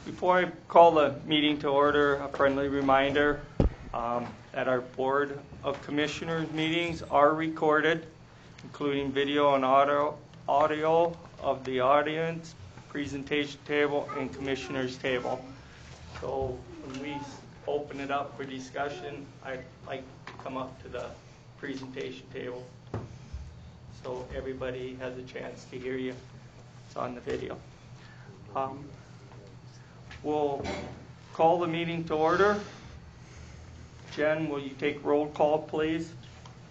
Before I call the meeting to order, a friendly reminder that our Board of Commissioners meetings are recorded, including video and audio of the audience, presentation table, and commissioners table. So when we open it up for discussion, I'd like to come up to the presentation table so everybody has a chance to hear you. It's on the video. We'll call the meeting to order. Jen, will you take roll call, please?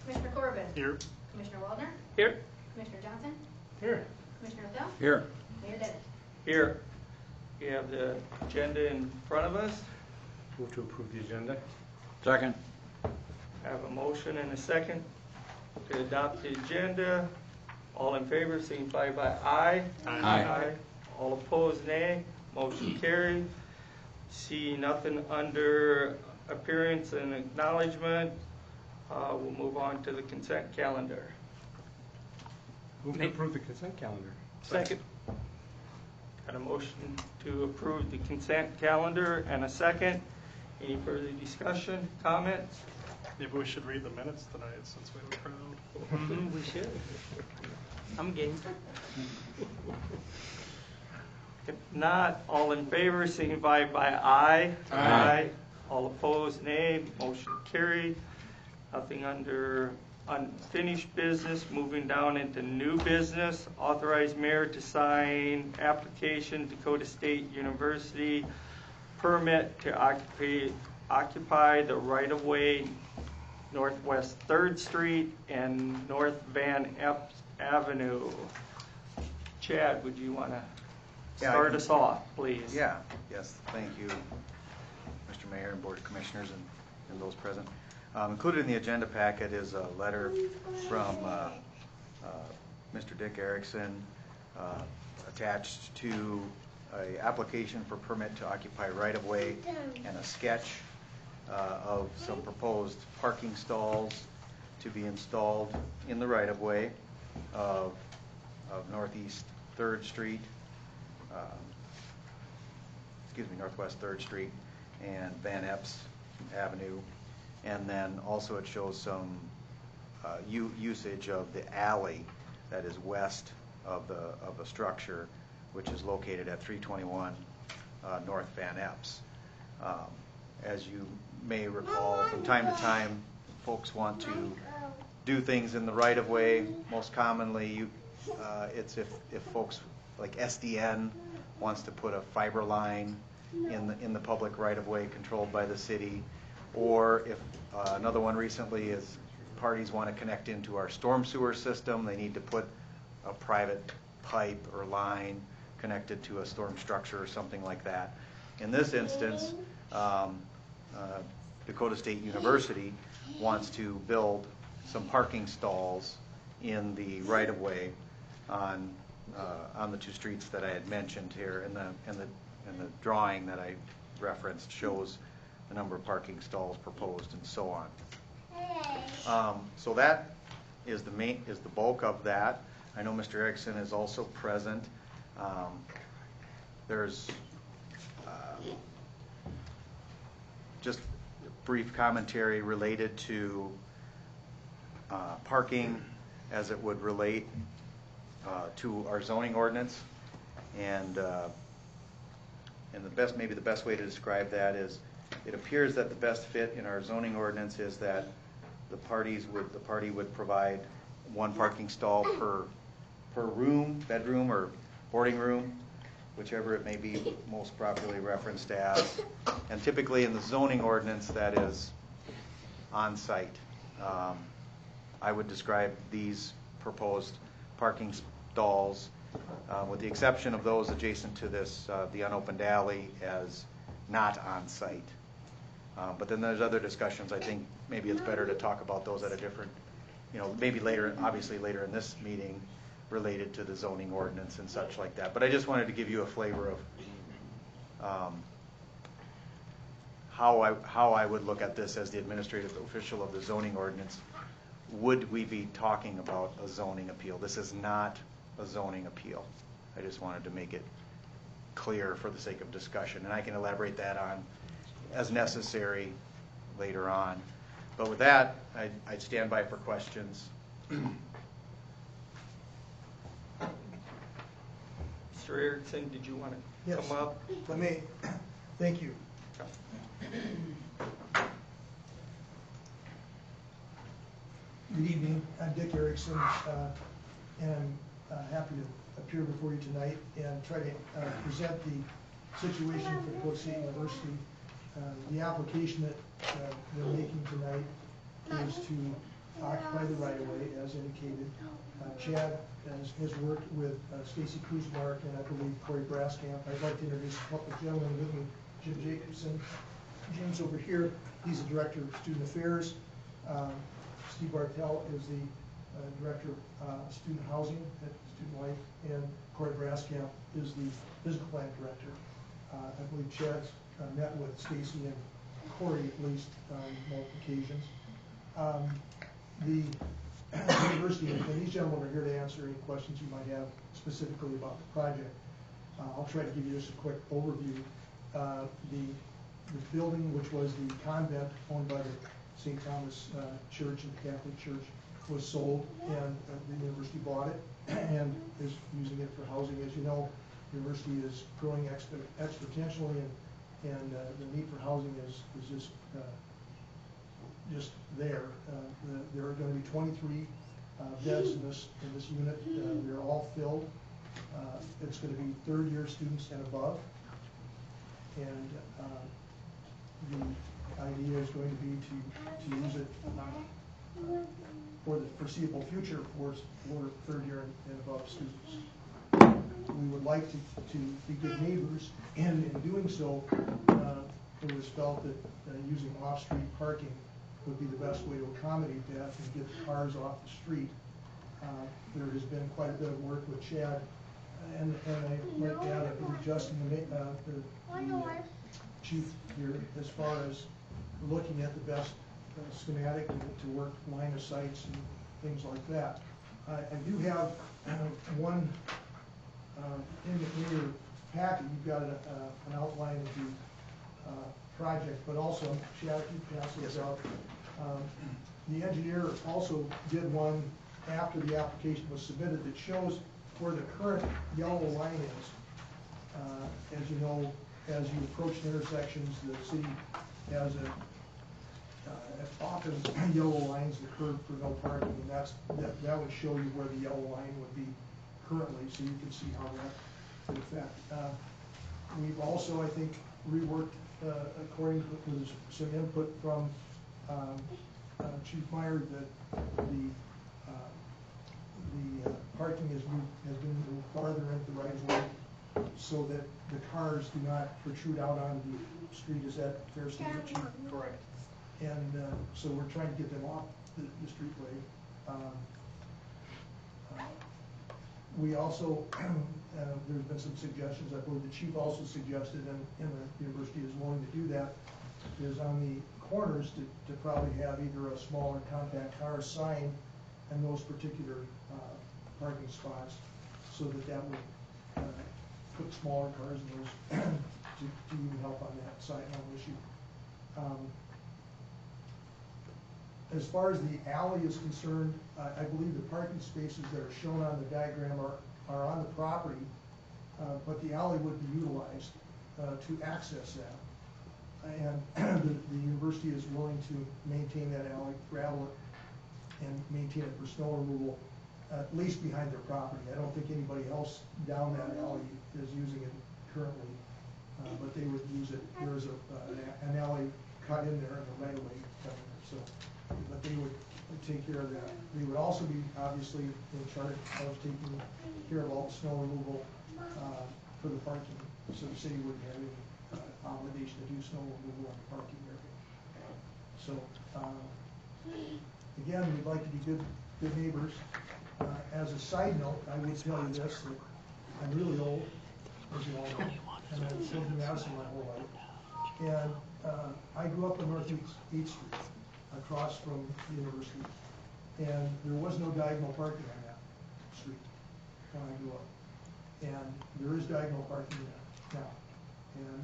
Commissioner Corbin. Here. Commissioner Waldner. Here. Commissioner Johnson. Here. Commissioner Thel. Here. Mayor Dennis. Here. We have the agenda in front of us. Move to approve the agenda. Second. I have a motion and a second to adopt the agenda. All in favor, signify by aye. Aye. All opposed, nay. Motion carried. See nothing under appearance and acknowledgement. We'll move on to the consent calendar. Move to approve the consent calendar. Second. Got a motion to approve the consent calendar and a second. Any further discussion, comments? Maybe we should read the minutes tonight since we have a crowd. We should. I'm game. If not, all in favor, signify by aye. Aye. All opposed, nay. Motion carried. Nothing under unfinished business. Moving down into new business. Authorize mayor to sign application Dakota State University permit to occupy the right-of-way Northwest 3rd Street and North Van Epps Avenue. Chad, would you want to start us off, please? Yes, thank you, Mr. Mayor and Board of Commissioners and those present. Included in the agenda packet is a letter from Mr. Dick Erickson attached to an application for permit to occupy right-of-way and a sketch of some proposed parking stalls to be installed in the right-of-way of Northeast 3rd Street, Northwest 3rd Street and Van Epps Avenue. And then also it shows some usage of the alley that is west of the structure, which is located at 321 North Van Epps. As you may recall, from time to time, folks want to do things in the right-of-way. Most commonly, it's if folks like SDN wants to put a fiber line in the public right-of-way controlled by the city, or if another one recently is parties want to connect into our storm sewer system, they need to put a private pipe or line connected to a storm structure or something like that. In this instance, Dakota State University wants to build some parking stalls in the right-of-way on the two streets that I had mentioned here, and the drawing that I referenced shows the number of parking stalls proposed and so on. So that is the bulk of that. I know Mr. Erickson is also present. There's just brief commentary related to parking as it would relate to our zoning ordinance, and maybe the best way to describe that is, it appears that the best fit in our zoning ordinance is that the party would provide one parking stall per room, bedroom, or boarding room, whichever it may be most properly referenced as. And typically in the zoning ordinance, that is on-site. I would describe these proposed parking stalls, with the exception of those adjacent to this, the unopened alley, as not on-site. But then there's other discussions. I think maybe it's better to talk about those at a different, maybe later, obviously later in this meeting, related to the zoning ordinance and such like that. But I just wanted to give you a flavor of how I would look at this as the administrative official of the zoning ordinance. Would we be talking about a zoning appeal? This is not a zoning appeal. I just wanted to make it clear for the sake of discussion, and I can elaborate that on as necessary later on. But with that, I'd stand by for questions. Mr. Erickson, did you want to Yes. come up? Let me, thank you. Good evening, I'm Dick Erickson, and I'm happy to appear before you tonight and try to present the situation for Dakota State University. The application that we're making tonight is to occupy the right-of-way as indicated. Chad has worked with Stacy Kuzmark and I believe Corey Braskamp. I'd like to introduce a couple of gentlemen with me. Jim Jacobson. Jim's over here. He's the Director of Student Affairs. Steve Bartell is the Director of Student Housing at Student Life. And Corey Braskamp is the Business Plan Director. I believe Chad's met with Stacy and Corey at least on multiple occasions. The university, and these gentlemen are here to answer any questions you might have specifically about the project. I'll try to give you just a quick overview. The building, which was the convent owned by the St. Thomas Church and the Catholic Church, was sold, and the university bought it and is using it for housing. As you know, the university is growing exponentially, and the need for housing is just there. There are going to be 23 beds in this unit. They're all filled. It's going to be third-year students and above, and the idea is going to be to use it for the foreseeable future for third-year and above students. We would like to be good neighbors, and in doing so, it was felt that using off-street parking would be the best way to accommodate that and get the cars off the street. There has been quite a bit of work with Chad, and I might add, I believe Justin, the chief here, as far as looking at the best schematic to work line of sights and things like that. I do have one in your packet. You've got an outline of the project, but also, Chad, if you pass this out. The engineer also did one after the application was submitted that shows where the current yellow line is. As you know, as you approach intersections, the city has often yellow lines that curve for no parking, and that would show you where the yellow line would be currently, so you can see how that would affect. We've also, I think, reworked according to some input from Chief Meyer that the parking has been moved farther into the right of way so that the cars do not protrude out onto the street. Is that a fair statement, Chief? Correct. And so we're trying to get them off the streetway. We also, there's been some suggestions, I believe the chief also suggested, and the university is willing to do that, is on the corners to probably have either a smaller compact car sign and those particular parking spots, so that would put smaller cars in those to even help on that side issue. As far as the alley is concerned, I believe the parking spaces that are shown on the diagram are on the property, but the alley would be utilized to access that. And the university is willing to maintain that alley, gravel it, and maintain it for snow removal, at least behind their property. I don't think anybody else down that alley is using it currently, but they would use it. There is an alley cut in there and a right-of-way cut in there, so. But they would take care of that. They would also be obviously in charge of taking care of all the snow removal for the parking, so the city wouldn't have any obligation to do snow removal on the parking area. So again, we'd like to be good neighbors. As a side note, I would tell you this, that I'm really old, as you all know, and I've lived in Madison my whole life. And I grew up on North 8th Street, across from the university, and there was no diagonal parking on that street when I grew up, and there is diagonal parking now. now. And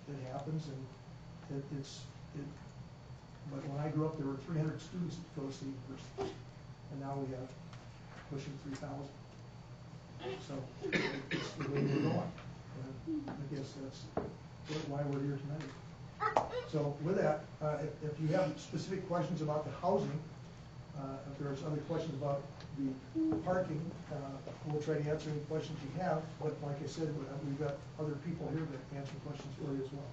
it happens, and but when I grew up, there were 300 students at Phillips University, and now we have pushing 3,000. So it's the way we're going. And I guess that's why we're here tonight. So with that, if you have specific questions about the housing, if there's other questions about the parking, we'll try to answer any questions you have. But like I said, we've got other people here that answer questions for you as well.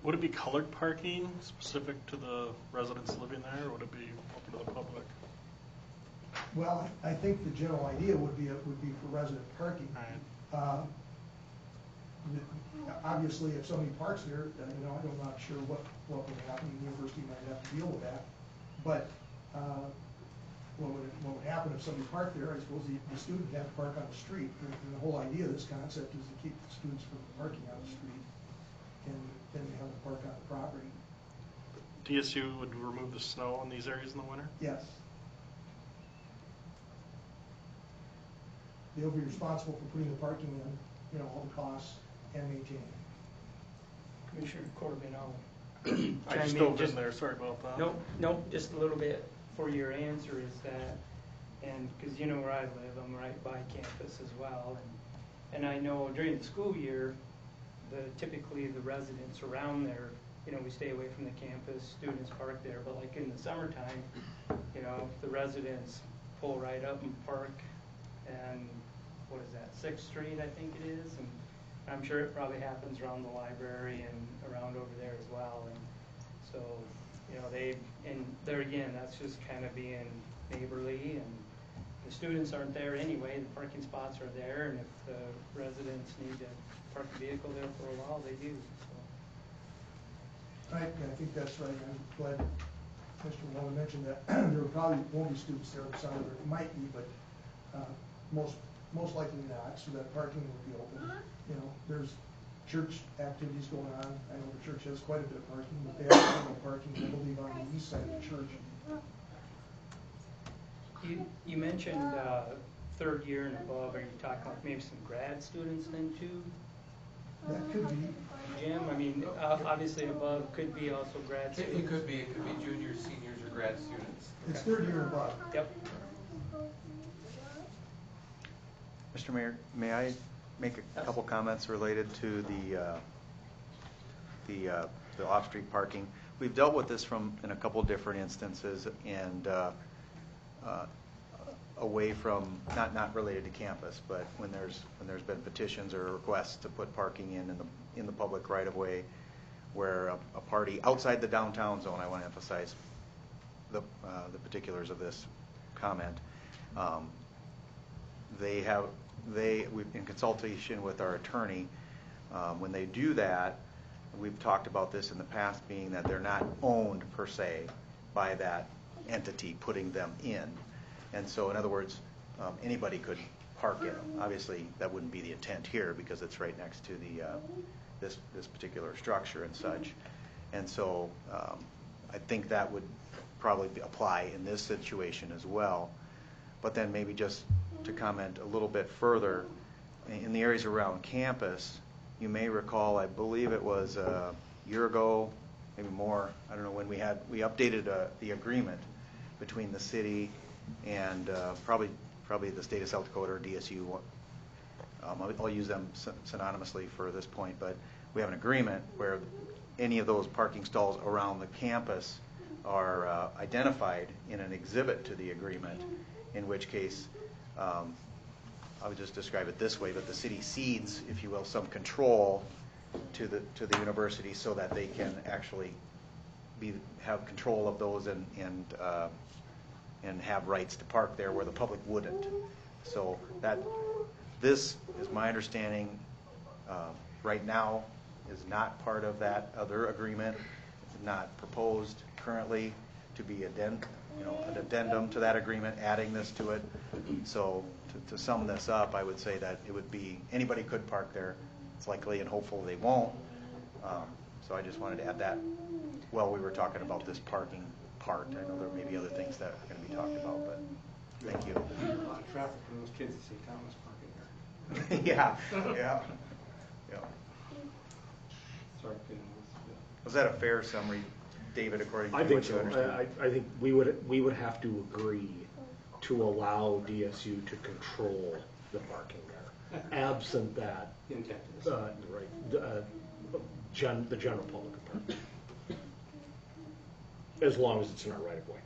Would it be colored parking specific to the residents living there, or would it be open to the public? Well, I think the general idea would be for resident parking. Right. Obviously, if somebody parks there, I'm not sure what would happen. The university might have to deal with that. But what would happen if somebody parked there? I suppose the student had to park on the street. And the whole idea of this concept is to keep the students from parking on the street, and then they have to park on the property. DSU would remove the snow in these areas in the winter? Yes. They'll be responsible for putting the parking in, all the costs, and maintaining. Commissioner Corbin, I'll I chime just in dove in there, sorry about that. Nope, just a little bit for your answer is that, and because you know where I live, I'm right by campus as well, and I know during the school year, typically the residents around there, we stay away from the campus, students park there, but like in the summertime, the residents pull right up and park, and what is that, 6th Street, I think it is, and I'm sure it probably happens around the library and around over there as well, and so, there again, that's just kind of being neighborly, and the students aren't there anyway, the parking spots are there, and if the residents need to park a vehicle there for a while, they do, so. I think that's right. I'm glad Mr. Waller mentioned that. There probably won't be students there on Sunday, or it might be, but most likely not, so that parking will be open. There's church activities going on. I know the church has quite a bit of parking, but they have no parking, I believe, on the east side of the church. You mentioned 3rd year and above. Are you talking like maybe some grad students then too, That could be. Jim? I mean, obviously above could be also grad students. It could be juniors, seniors, or grad students. It's 3rd year and above. Yep. Mr. Mayor, may I make a couple comments related to the off-street parking? We've dealt with this in a couple different instances, and away from not related to campus, but when there's been petitions or requests to put parking in the public right of way, where a party outside the downtown zone, I want to emphasize the particulars of this comment. In consultation with our attorney, when they do that, we've talked about this in the past, being that they're not owned per se by that entity putting them in. And so, in other words, anybody could park in them. Obviously, that wouldn't be the intent here because it's right next to this particular structure and such. And so, I think that would probably apply in this situation as well. But then maybe just to comment a little bit further, in the areas around campus, you may recall, I believe it was a year ago, maybe more, I don't know when we updated the agreement between the city and probably the state of South Dakota or DSU. I'll use them synonymously for this point, but we have an agreement where any of those parking stalls around the campus are identified in an exhibit to the agreement, in which case I would just describe it this way, but the city cedes, if you will, some control to the university so that they can actually have control of those and have rights to park there where the public wouldn't. So this is my understanding right now is not part of that other agreement. It's not proposed currently to be an addendum to that agreement, adding this to it. So to sum this up, I would say that it would be anybody could park there. It's likely and hopeful they won't. So I just wanted to add that while we were talking about this parking part. I know there may be other things that are going to be talked about, but thank you. A lot of traffic for those kids at St. Thomas parking there. Yeah, yeah, yeah. Was that a fair summary, David, according to I what think you so. understand? I think we would have to agree to allow DSU to control the parking there. Absent that, right, the general public can park. As long as it's in our right of way.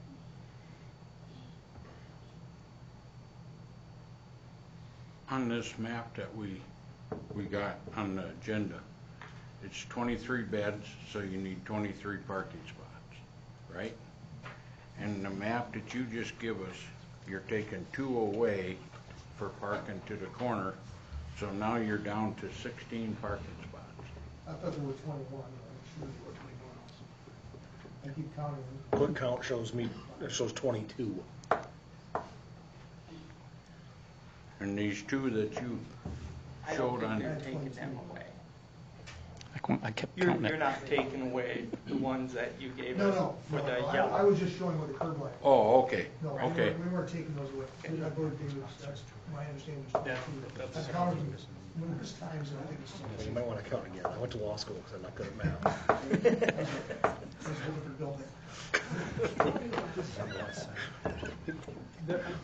On this map that we got on the agenda, it's 23 beds, so you need 23 parking spots, right? And the map that you just give us, you're taking 2 away for parking to the corner, so now you're down to 16 parking spots. I thought there were 21, I'm sure there were 21. I keep counting them. Quick count shows 22. And these 2 that you I don't showed think on, you're taking them away. I kept You're counting it. not taking away the ones that you gave No, us no, for the no, I yellow. was just showing what the curb line. oh, okay, No, okay. we weren't taking those away. I believe David, that's my understanding. that's- I've counted them numerous times, and I think it's. You might want to count again. I went to law school because I'm not good at math. That's a whole different building.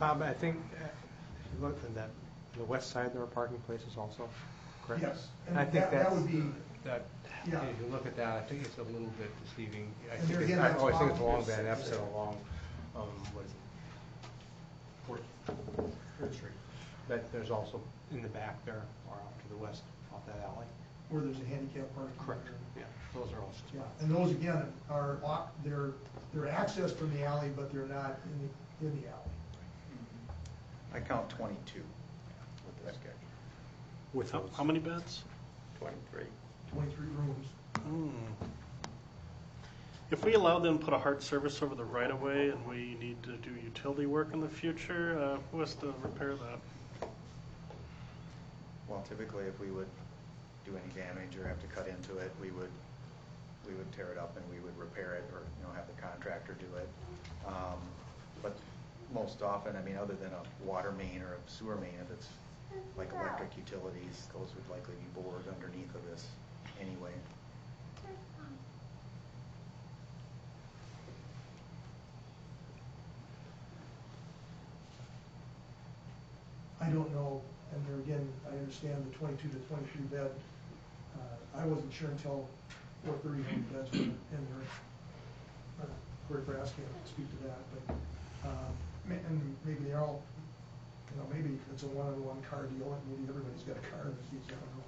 Bob, I think, if you look at that, the west side there are parking places also, correct? Yes, and I think that would that's, be, that, yeah. if you look at that, I think it's a little bit deceiving. I And think there again, I that's always think it's off- along Van Epps and along, what is it? Third Street. But there's also in the back there, or off to the west, off that alley. where there's a handicap parking. Correct. Yeah, those are also. Yeah, and those again are, they're accessed from the alley, but they're not in the alley. I count 22 with this sketch. With How, those. how many beds? 23. 23 rooms. If we allow them to put a hard service over the right of way and we need to do utility work in the future, who has to repair that? Well, typically, if we would do any damage or have to cut into it, we would tear it up and we would repair it, or have the contractor do it. But most often, I mean, other than a water main or a sewer main, if it's like electric utilities, those would likely be bored underneath of this anyway. I don't know, and there again, I understand the 22 to 23 bed. I wasn't sure until 4:30 how many beds were in there. Corey Brass can't speak to that, but, and maybe they're all, maybe it's a one-on-one car deal, and maybe everybody's got a car in these, I don't know.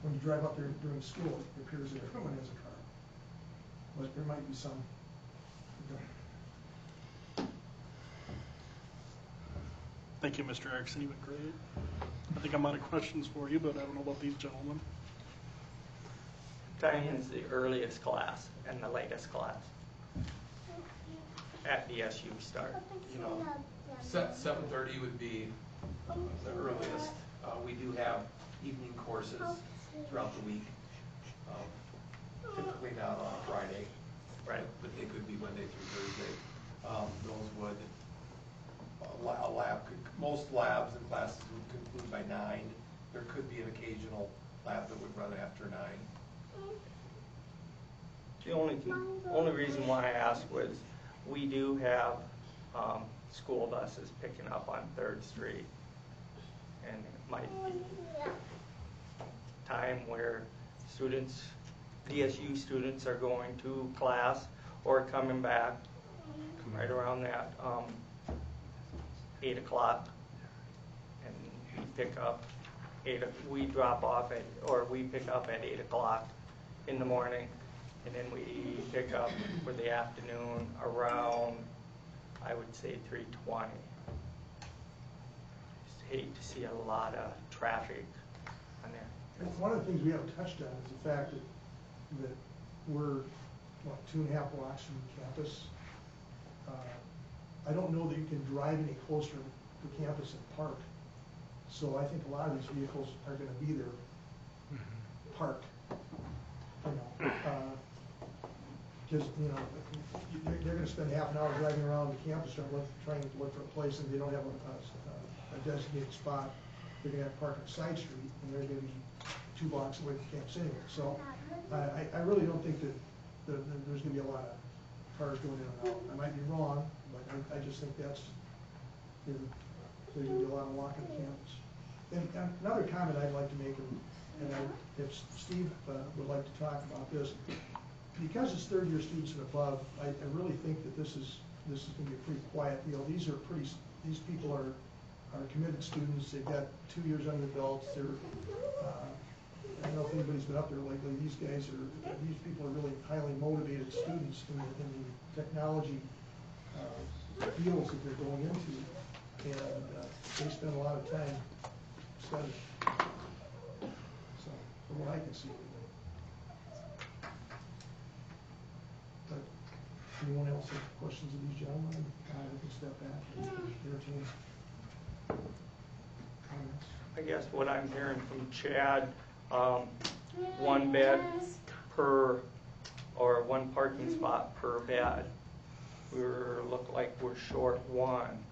When you drive up there during school, it appears that everyone has a car. But there might be some that don't. Thank you, Mr. Erickson, you've been great. I think I'm out of questions for you, but I don't know about these gentlemen. Diane's the earliest class and the latest class at DSU start. 7:30 would be the earliest. We do have evening courses throughout the week, typically not on a Friday, Right. but they could be Monday through Thursday. Those would, a lab most labs and classes would conclude by 9. There could be an occasional lab that would run after 9. The only reason why I asked was we do have school buses picking up on 3rd Street, and it might be time where students, DSU students, are going to class or coming back right around that 8 o'clock, and we pick up we drop off at, or we pick up at 8 o'clock in the morning, and then we pick up for the afternoon around, I would say, 3:20. Just hate to see a lot of traffic on there. One of the things we haven't touched on is the fact that we're, 2.5 blocks from campus. I don't know that you can drive any closer to campus and park. So I think a lot of these vehicles are going to be there parked. Because they're going to spend half an hour driving around the campus trying to look for a place, and they don't have a designated spot. they're gonna have to park on side street, and they're gonna be 2 blocks away from campus anyway. So I really don't think that there's gonna be a lot of cars going in and out. I might be wrong, but I just think there's gonna be a lot of walking the campus. And another comment I'd like to make, if Steve would like to talk about this, because it's third-year students and above, I really think that this is gonna be a pretty quiet deal. These people are committed students. They've got 2 years under the belts. They're, I don't know if anybody's been up there lately. These people are really highly motivated students in the technology fields that they're going into, and they spend a lot of time studying. So, from what I can see. But anyone else have questions of these gentlemen? I can step back and entertain comments. I guess what I'm hearing from Chad, 1 bed per, or 1 parking spot per bed. Look like we're short 1.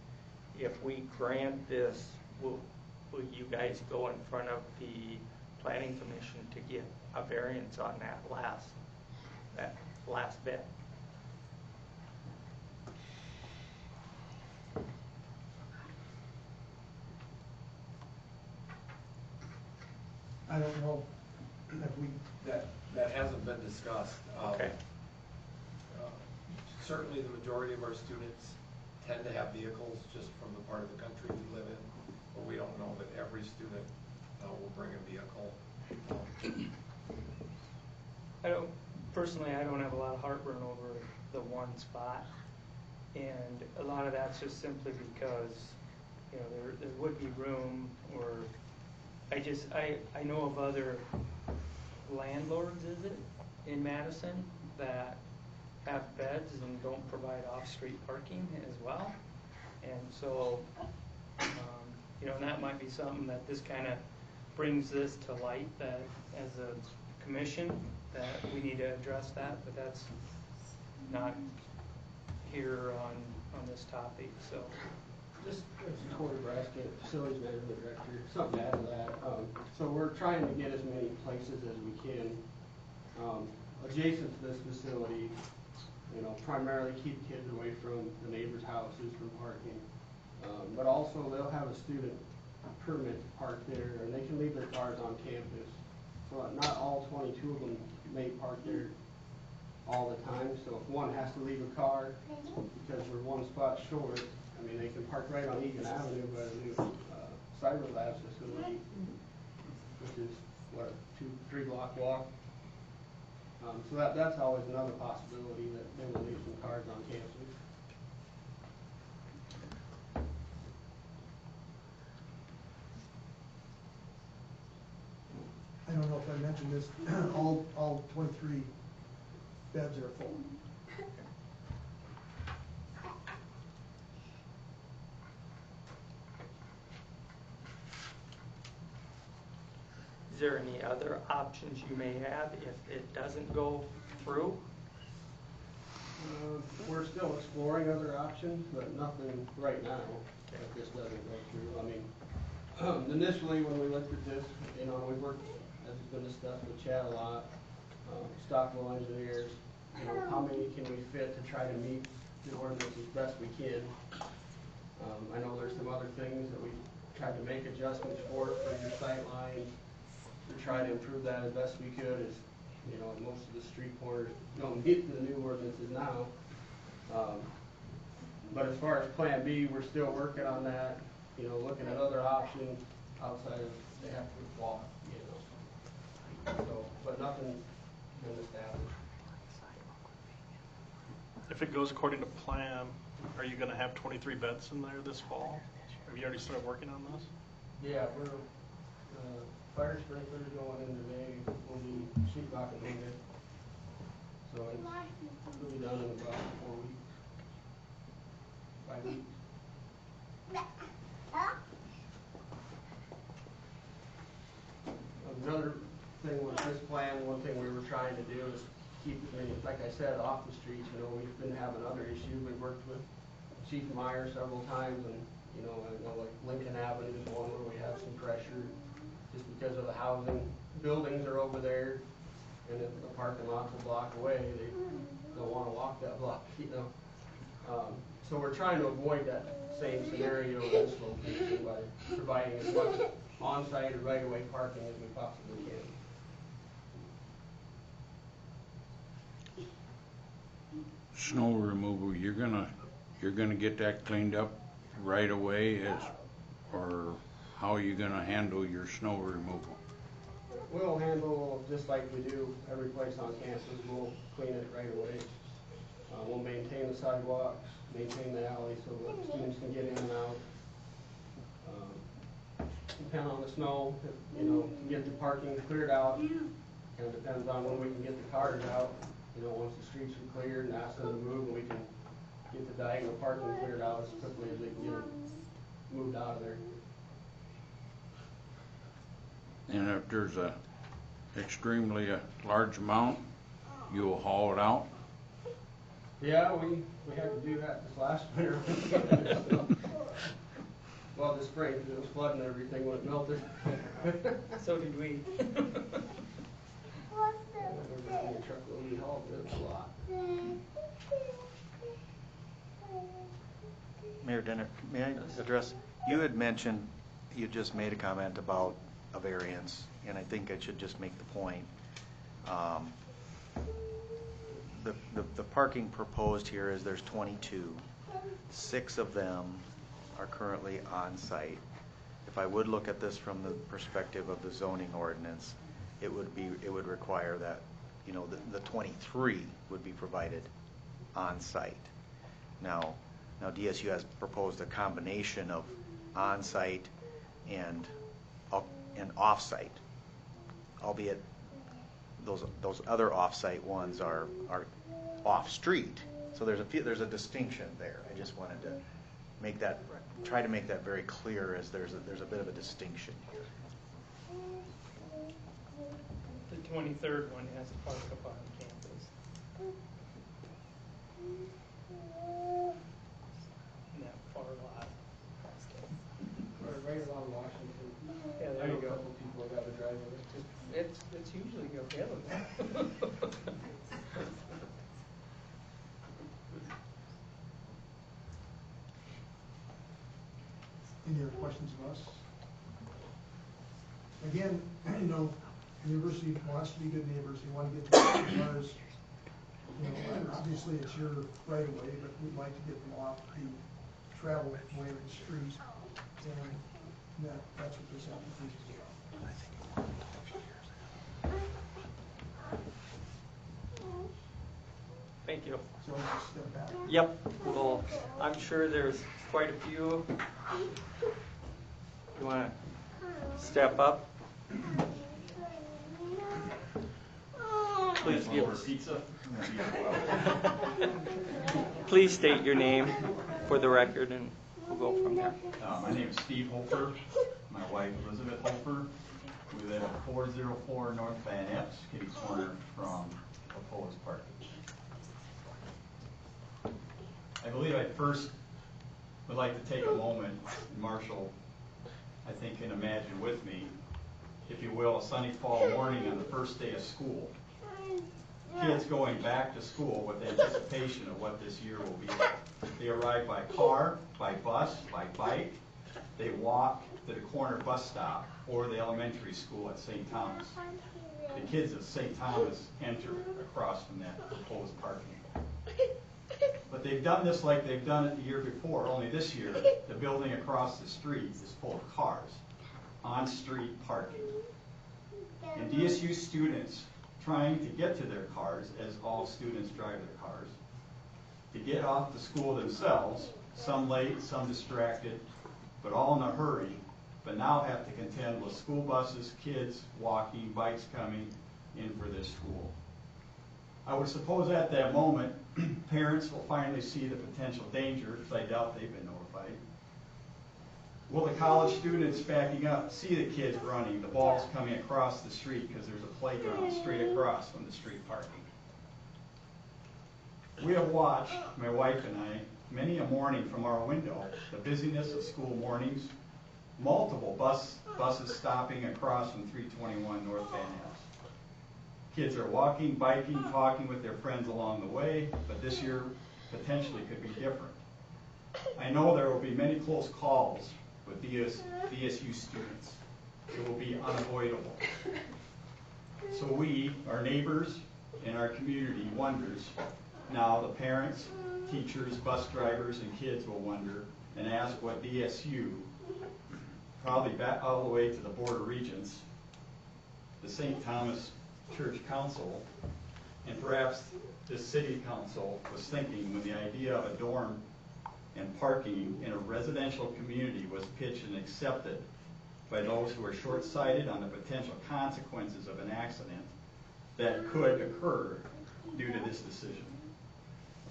If we grant this, will you guys go in front of the planning commission to get a variance on that last bed? I don't know if we. That hasn't been discussed. Okay. Certainly the majority of our students tend to have vehicles just from the part of the country we live in, but we don't know that every student will bring a vehicle. Personally, I don't have a lot of heartburn over the 1 spot, and a lot of that's just simply because, you know, there would be room, or I know of other landlords, is it, in Madison, that have beds and don't provide off-street parking as well. And so, you know, and that might be something that this kind of brings this to light, that as a commission, that we need to address that, but that's not here on this topic, so. Just Corey Braskett, Facilities Management Director, something to add to that. So we're trying to get as many places as we can adjacent to this facility, you know, primarily keep kids away from the neighbors' houses from parking. But also they'll have a student permit to park there, and they can leave their cars on campus. So not all 22 of them may park there all the time. So if one has to leave a car because we're 1 spot short, I mean, they can park right on Egan Avenue by the new Cyber Labs facility, which is, what, a 2-3 block walk. So that's always another possibility, that they will leave some cars on campus. I don't know if I mentioned this, all 23 beds are full. Is there any other options you may have if it doesn't go through? We're still exploring other options, but nothing right now if this doesn't go through. I mean, initially when we looked at this, you know, we worked, as has been discussed with Chad a lot, Stockwell engineers, you know, how many can we fit to try to meet the ordinance as best we can. I know there's some other things that we tried to make adjustments for your sight lines, to try to improve that as best we could, as you know, most of the street corners don't meet the new ordinances now. But as far as Plan B, we're still working on that, you know, looking at other options outside of they have to walk, you know. So, but nothing's been established. If it goes according to plan, are you going to have 23 beds in there this fall? Have you already started working on this? Yeah, we're fire sprinklers going in today. We'll be sheetrock and painted. So it'll be done in about 4 weeks. 5 weeks. Another thing with this plan, one thing we were trying to do is keep as many, like I said, off the streets. You know, we've been having other issues. We've worked with Chief Meyer several times, and you know, I know like Lincoln Avenue is one where we have some pressure. because of the housing, buildings are over there, and the parking lot's a block away, they don't wanna walk that block, you know? So we're trying to avoid that same scenario in this location by providing as much on-site or right-of-way parking as we possibly can. Snow removal, you're gonna get that cleaned up right away or how are you gonna handle your snow removal? We'll handle just like we do every place on campus. We'll clean it right away. We'll maintain the sidewalks, maintain the alley so that students can get in and out. Depend on the snow, if, you know, to get the parking cleared out. Kind of depends on when we can get the cars out. You know, once the streets are cleared and ask them to move, we can get the diagonal parking cleared out as quickly as they can get it moved out of there. And if there's a extremely large amount, you'll haul it out? Yeah, we had to do that this last winter. Well, this spring, because it was flooding and everything when it melted. So did we. A truckload we hauled, it was a lot. Mayor Denner, may I address, you had mentioned, you just made a comment about a variance, and I think I should just make the point. The parking proposed here is there's 22. 6 of them are currently on site. If I would look at this from the perspective of the zoning ordinance, it would require that, you know, the 23 would be provided on site. Now DSU has proposed a combination of on site and off site, albeit those other off site ones are off street. So there's a distinction there. I just wanted to try to make that very clear, as there's a bit of a distinction here. The 23rd one has to park up on campus. In that far lot. Right along Washington. Yeah, I there know you a go. couple people that have a driveway. It's usually available. Any other questions of us? Again, you know, the university wants to be good neighbors, they want to get the cars, you know, obviously it's your right of way, but we'd like to get them off the travel way of the street, and that's what this application is about. Thank you. So I just step back. Yep, well, I'm sure there's quite a few. You want to step up? Please Please state your name for the record, and we'll go from there. My name is Steve Hofer. My wife Elizabeth Hofer. We live at 404 North Van Epps, kitty corner from proposed parking. I believe I first would like to take a moment, Marshall, I think can imagine with me, if you will, a sunny fall morning on the first day of school. Kids going back to school with anticipation of what this year will be like. They arrive by car, by bus, by bike. They walk to the corner bus stop or the elementary school at St. Thomas. The kids at St. Thomas enter across from that proposed parking. But they've done this like they've done it the year before, only this year the building across the street is full of cars, on-street parking. And DSU students trying to get to their cars, as all students drive their cars, to get off to school themselves, some late, some distracted, but all in a hurry, but now have to contend with school buses, kids walking, bikes coming in for this school. I would suppose at that moment, parents will finally see the potential danger, because I doubt they've been notified. Will the college students backing up see the kids running, the balls coming across the street because there's a playground straight across from the street parking? We have watched, my wife and I, many a morning from our window, the busyness of school mornings, multiple buses stopping across from 321 North Van Ness. Kids are walking, biking, talking with their friends along the way, but this year potentially could be different. I know there will be many close calls with DSU students. It will be unavoidable. So we, our neighbors, and our community wonders. Now the parents, teachers, bus drivers, and kids will wonder and ask what DSU, probably back all the way to the Board of Regents, the St. Thomas Church Council, and perhaps the City Council was thinking when the idea of a dorm and parking in a residential community was pitched and accepted by those who are short-sighted on the potential consequences of an accident that could occur due to this decision.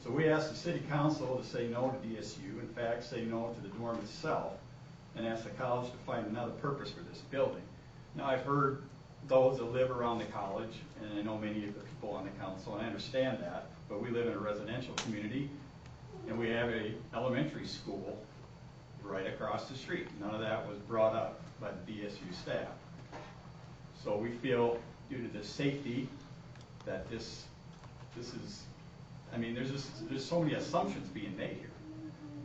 So we asked the City Council to say no to DSU, in fact, say no to the dorm itself, and ask the college to find another purpose for this building. Now, I've heard those that live around the college, and I know many of the people on the council, and I understand that, but we live in a residential community, and we have a elementary school right across the street. None of that was brought up by the DSU staff. So we feel, due to the safety, that this is, I mean, there's so many assumptions being made here.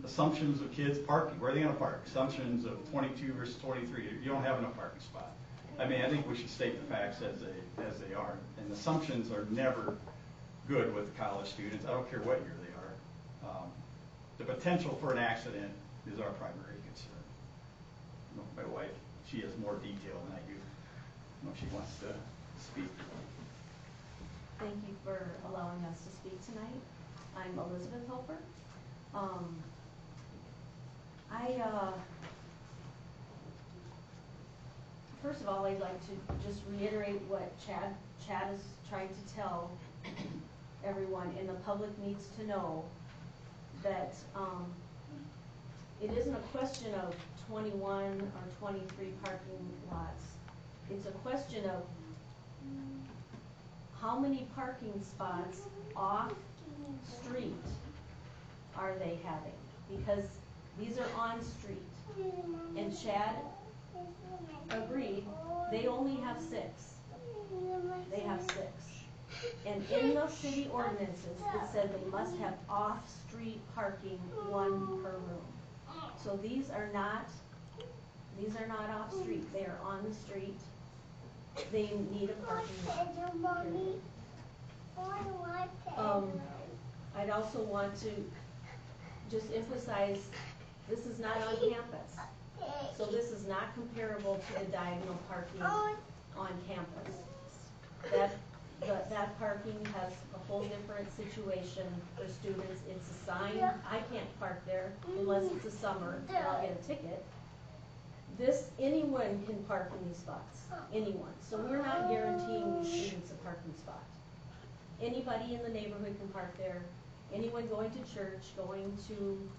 Assumptions of kids parking, where are they going to park? Assumptions of 22 versus 23, you don't have enough parking spot. I mean, I think we should state the facts as they are. And assumptions are never good with college students. I don't care what year they are. The potential for an accident is our primary concern. You know, my wife, she has more detail than I do. I know she wants to speak. Thank you for allowing us to speak tonight. I'm Elizabeth Hofer. First of all, I'd like to just reiterate what Chad is trying to tell everyone, and the public needs to know that it isn't a question of 21 or 23 parking lots. It's a question of how many parking spots off street are they having? Because these are on street. And Chad agreed, they only have 6. They have 6. And in the city ordinances, it said they must have off-street parking, 1 per room. So these are not off-street, they are on the street. They need a parking lot. I'd also want to just emphasize, this is not on campus. So this is not comparable to the diagonal parking on campus. That parking has a whole different situation for students. It's assigned. I can't park there unless it's a summer and I'll get a ticket. Anyone can park in these spots. Anyone. So we're not guaranteeing these students a parking spot. Anybody in the neighborhood can park there. Anyone going to church, going to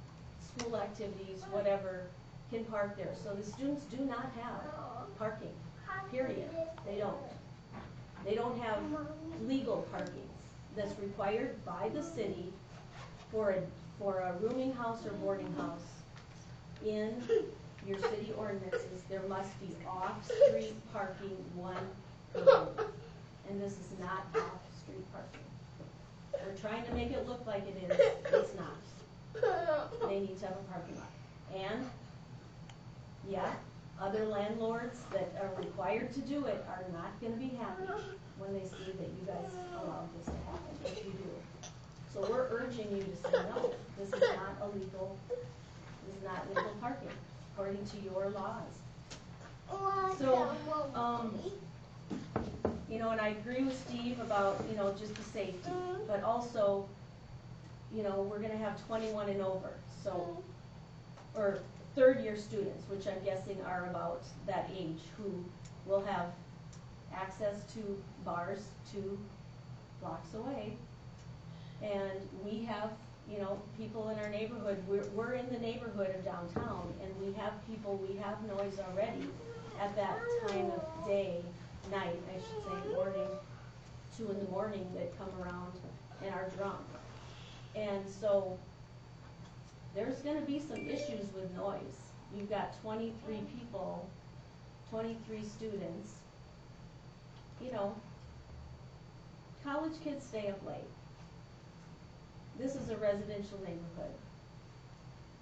school activities, whatever, can park there. So the students do not have parking, period. They don't. They don't have legal parking that's required by the city for a rooming house or boarding house. In your city ordinances, there must be off-street parking, 1 per room. And this is not off-street parking. We're trying to make it look like it is. It's not. They need to have a parking lot. And, yeah, other landlords that are required to do it are not going to be happy when they see that you guys allowed this to happen, if you do. So we're urging you to say no. This is not illegal. This is not legal parking, according to your laws. So, you know, and I agree with Steve about, you know, just the safety, but also, you know, we're going to have 21 and over, so, or third-year students, which I'm guessing are about that age, who will have access to bars 2 blocks away. And we have, you know, people in our neighborhood, we're in the neighborhood of downtown, and we have noise already at that time of day, night, I should say, morning, 2 in the morning, that come around and are drunk. And so there's going to be some issues with noise. you've got 23 people, 23 students. You know, college kids stay up late. This is a residential neighborhood.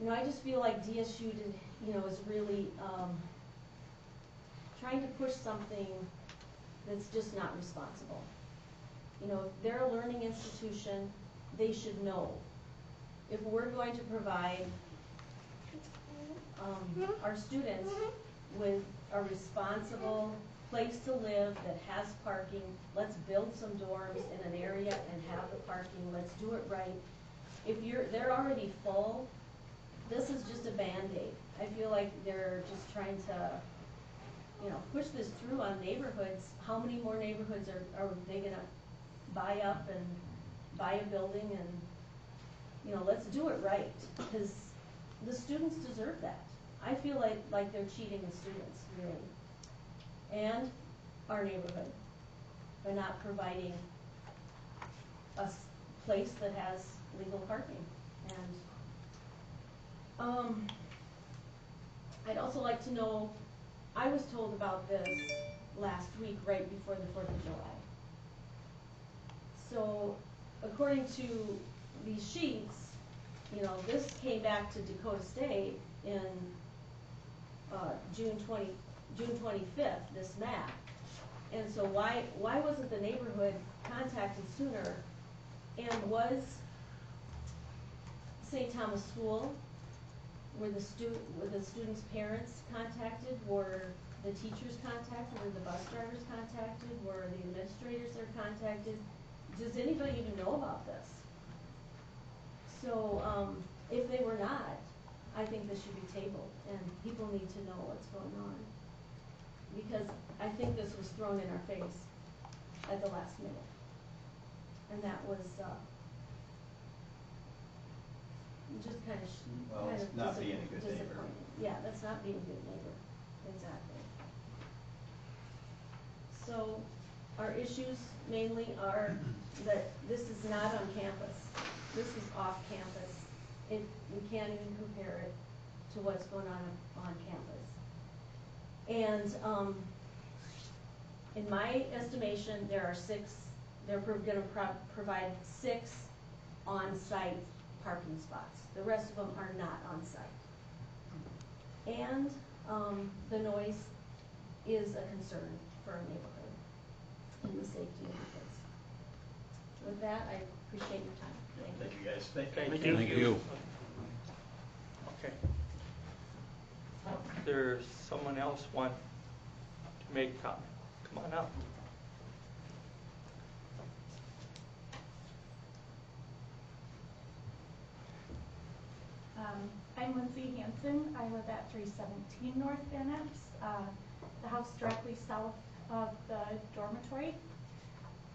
You know, I just feel like DSU did, you know, is really trying to push something that's just not responsible. You know, if they're a learning institution, they should know. If we're going to provide our students with a responsible place to live that has parking, let's build some dorms in an area and have the parking, let's do it right. If they're already full, this is just a Band-Aid. I feel like they're just trying to, you know, push this through on neighborhoods. How many more neighborhoods are they gonna buy up and buy a building and, you know, let's do it right, because the students deserve that. I feel like they're cheating the students, really, and our neighborhood by not providing a place that has legal parking. And I'd also like to know, I was told about this last week, right before the 4th of July. So, according to these sheets, you know, this came back to Dakota State in June 25th, this map. And so why wasn't the neighborhood contacted sooner? And was St. Thomas School, were the students' parents contacted? Were the teachers contacted? Were the bus drivers contacted? Were the administrators there contacted? Does anybody even know about this? So if they were not, I think this should be tabled, and people need to know what's going on. Because I think this was thrown in our face at the last minute. And that was just kind of not being a good neighbor. disappointing. Yeah, that's not being a good neighbor. Exactly. So our issues mainly are that this is not on campus. This is off campus. We can't even compare it to what's going on campus. And in my estimation, there are they're going to provide 6 on-site parking spots. The rest of them are not on-site. And the noise is a concern for our neighborhood and the safety of the kids. With that, I appreciate your time. Thank you, guys. Thank you. Thank you. Okay. There's someone else want to make a comment. Come on up. I'm Lindsay Hansen. I live at 317 North Van Ness, the house directly south of the dormitory.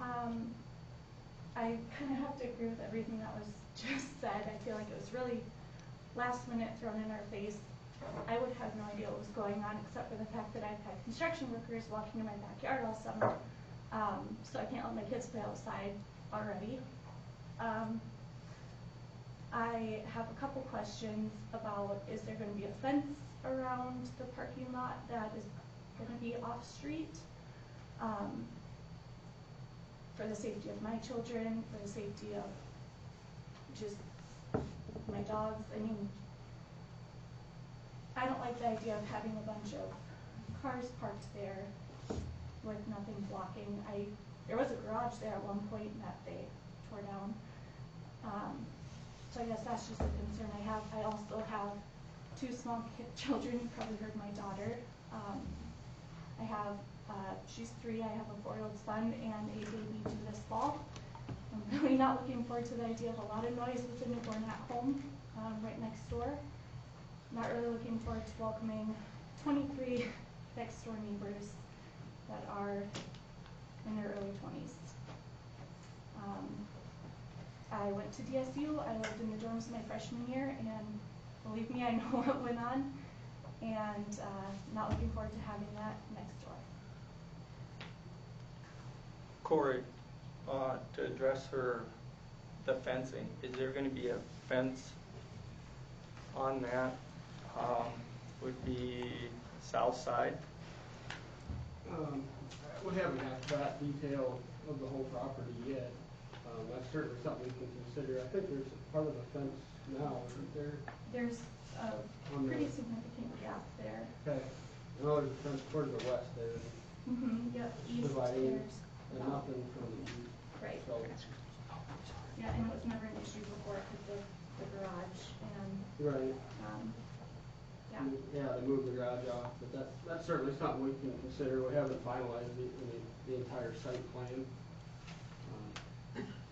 I kind of have to agree with everything that was just said. I feel like it was really last minute thrown in our face. I would have no idea what was going on except for the fact that I've had construction workers walking in my backyard all summer, so I can't let my kids play outside already. I have a couple questions about, is there going to be a fence around the parking lot that is going to be off-street? For the safety of my children, for the safety of just my dogs. I mean, I don't like the idea of having a bunch of cars parked there with nothing blocking. There was a garage there at one point that they tore down. So I guess that's just a concern I have. I also have 2 small children. You probably heard my daughter. I have, she's 3. I have a 4-year-old son and a baby due this fall. I'm really not looking forward to the idea of a lot of noise with a newborn at home, right next door. Not really looking forward to welcoming 23 next door neighbors that are in their early 20s. I went to DSU. I lived in the dorms my freshman year, and believe me, I know what went on, and not looking forward to having that next door. Corey, to address the fencing, is there going to be a fence on that would be south side. We haven't had that detail of the whole property yet. That's certainly something we can consider. I think there's part of the fence now, isn't there? There's a pretty significant gap there. Okay. I know there's a fence towards the west there. Mm-hmm, yep, east Dividing there's. and nothing from the east. Right. So, Yeah, and it was never an issue before because of the garage and, right. yeah. Yeah, they moved the garage off, but that's certainly something we can consider. We haven't finalized the entire site plan.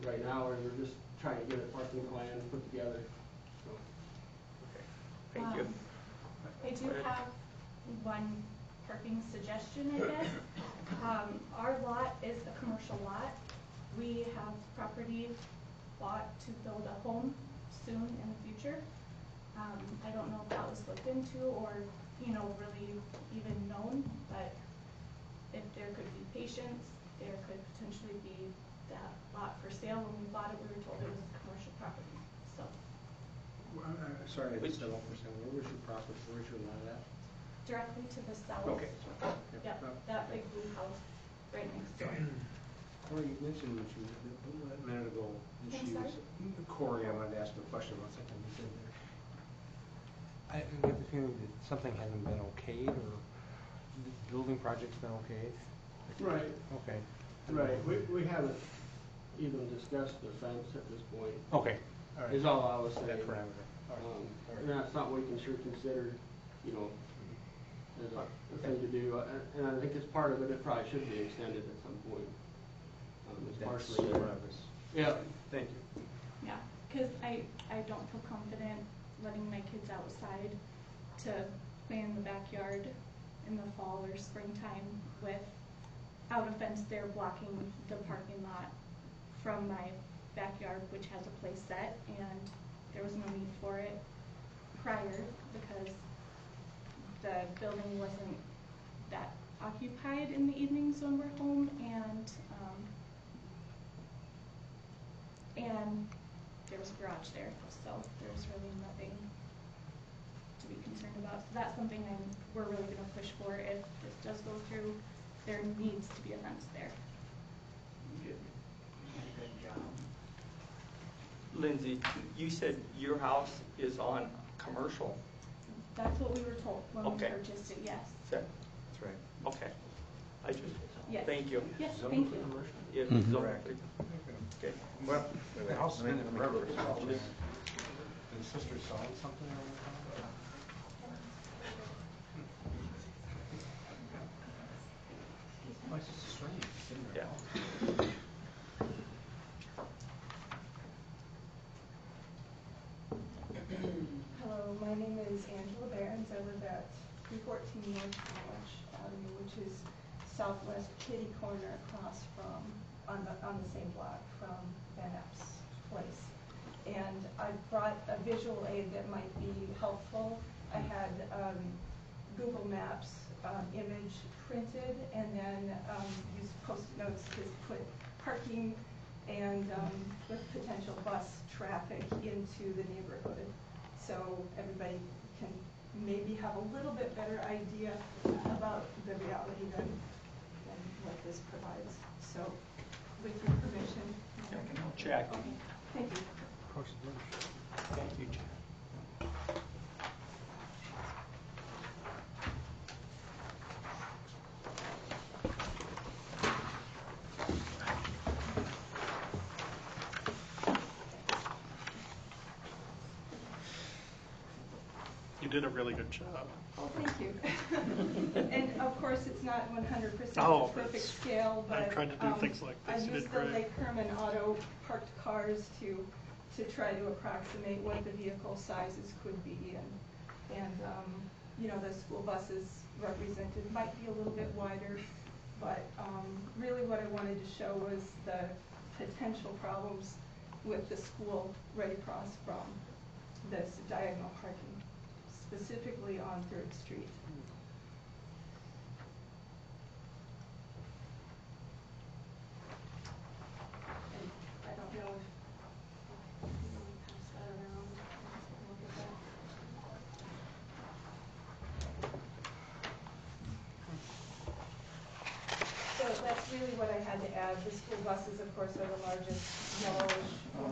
Right now, we're just trying to get a parking plan put together. So. Thank you. I do have one parking suggestion, I guess. Our lot is a commercial lot. We have property bought to build a home soon in the future. I don't know if that was looked into or, really even known, but if there could be patience, there could potentially be that lot for sale. When we bought it, we were told it was commercial property, so. Sorry, I just don't understand. Where was your property? Where's your lot at? Directly to the south. Okay. Yep, that big blue house right next door. Corey, you mentioned that you, a minute ago, I'm sorry? Corey, I wanted to ask you a question about something you said there. I get the feeling that something hasn't been okayed, or the building project's been okayed? Right. Okay. Right. We haven't even discussed the fence at this point. Okay. All right. Is all I was saying. That parameter. And that's something we can sure consider, as a thing to do. And I think as part of it, it probably should be extended at some point. It's partially. Yeah. Thank you. Yeah, because I don't feel confident letting my kids outside to play in the backyard in the fall or springtime without a fence there blocking the parking lot from my backyard, which has a place set, and there was no need for it prior because the building wasn't that occupied in the evenings when we're home, and there was a garage there, so there's really nothing to be concerned about. So that's something we're really going to push for if this does go through. There needs to be a fence there. Lindsay, you said your house is on commercial? That's what we were told when we Okay. purchased it, yes. That's right. Okay. I just, Yes. thank you. Yes, thank you. Yeah, Mhm. correct. Okay. Well, The house has been in forever. Let me- And sister selling something or anything? Why is this strange? It's in their house. Hello, my name is Angela Behrens. I live at 314 North College Avenue, which is southwest kitty corner across from, on the same block from Van Epps' place. And I brought a visual aid that might be helpful. I had Google Maps image printed and then used Post-it notes to put parking and with potential bus traffic into the neighborhood. So everybody can maybe have a little bit better idea about the reality than what this provides. So with your permission. I'll check. Okay, thank you. Of course it is. Thank you, Chad. You did a really good job. Oh, thank you. And of course, it's not 100% Oh, perfect it's- scale, but I've tried to do things like I this. You used did the great. Lake Herman auto parked cars to try to approximate what the vehicle sizes could be, and the school buses represented might be a little bit wider, but really what I wanted to show was the potential problems with the school right across from this diagonal parking, specifically on 3rd Street. And I don't know if you want to pass that around. Look at that. really what I had to add, the school buses, of course, are the largest yellowish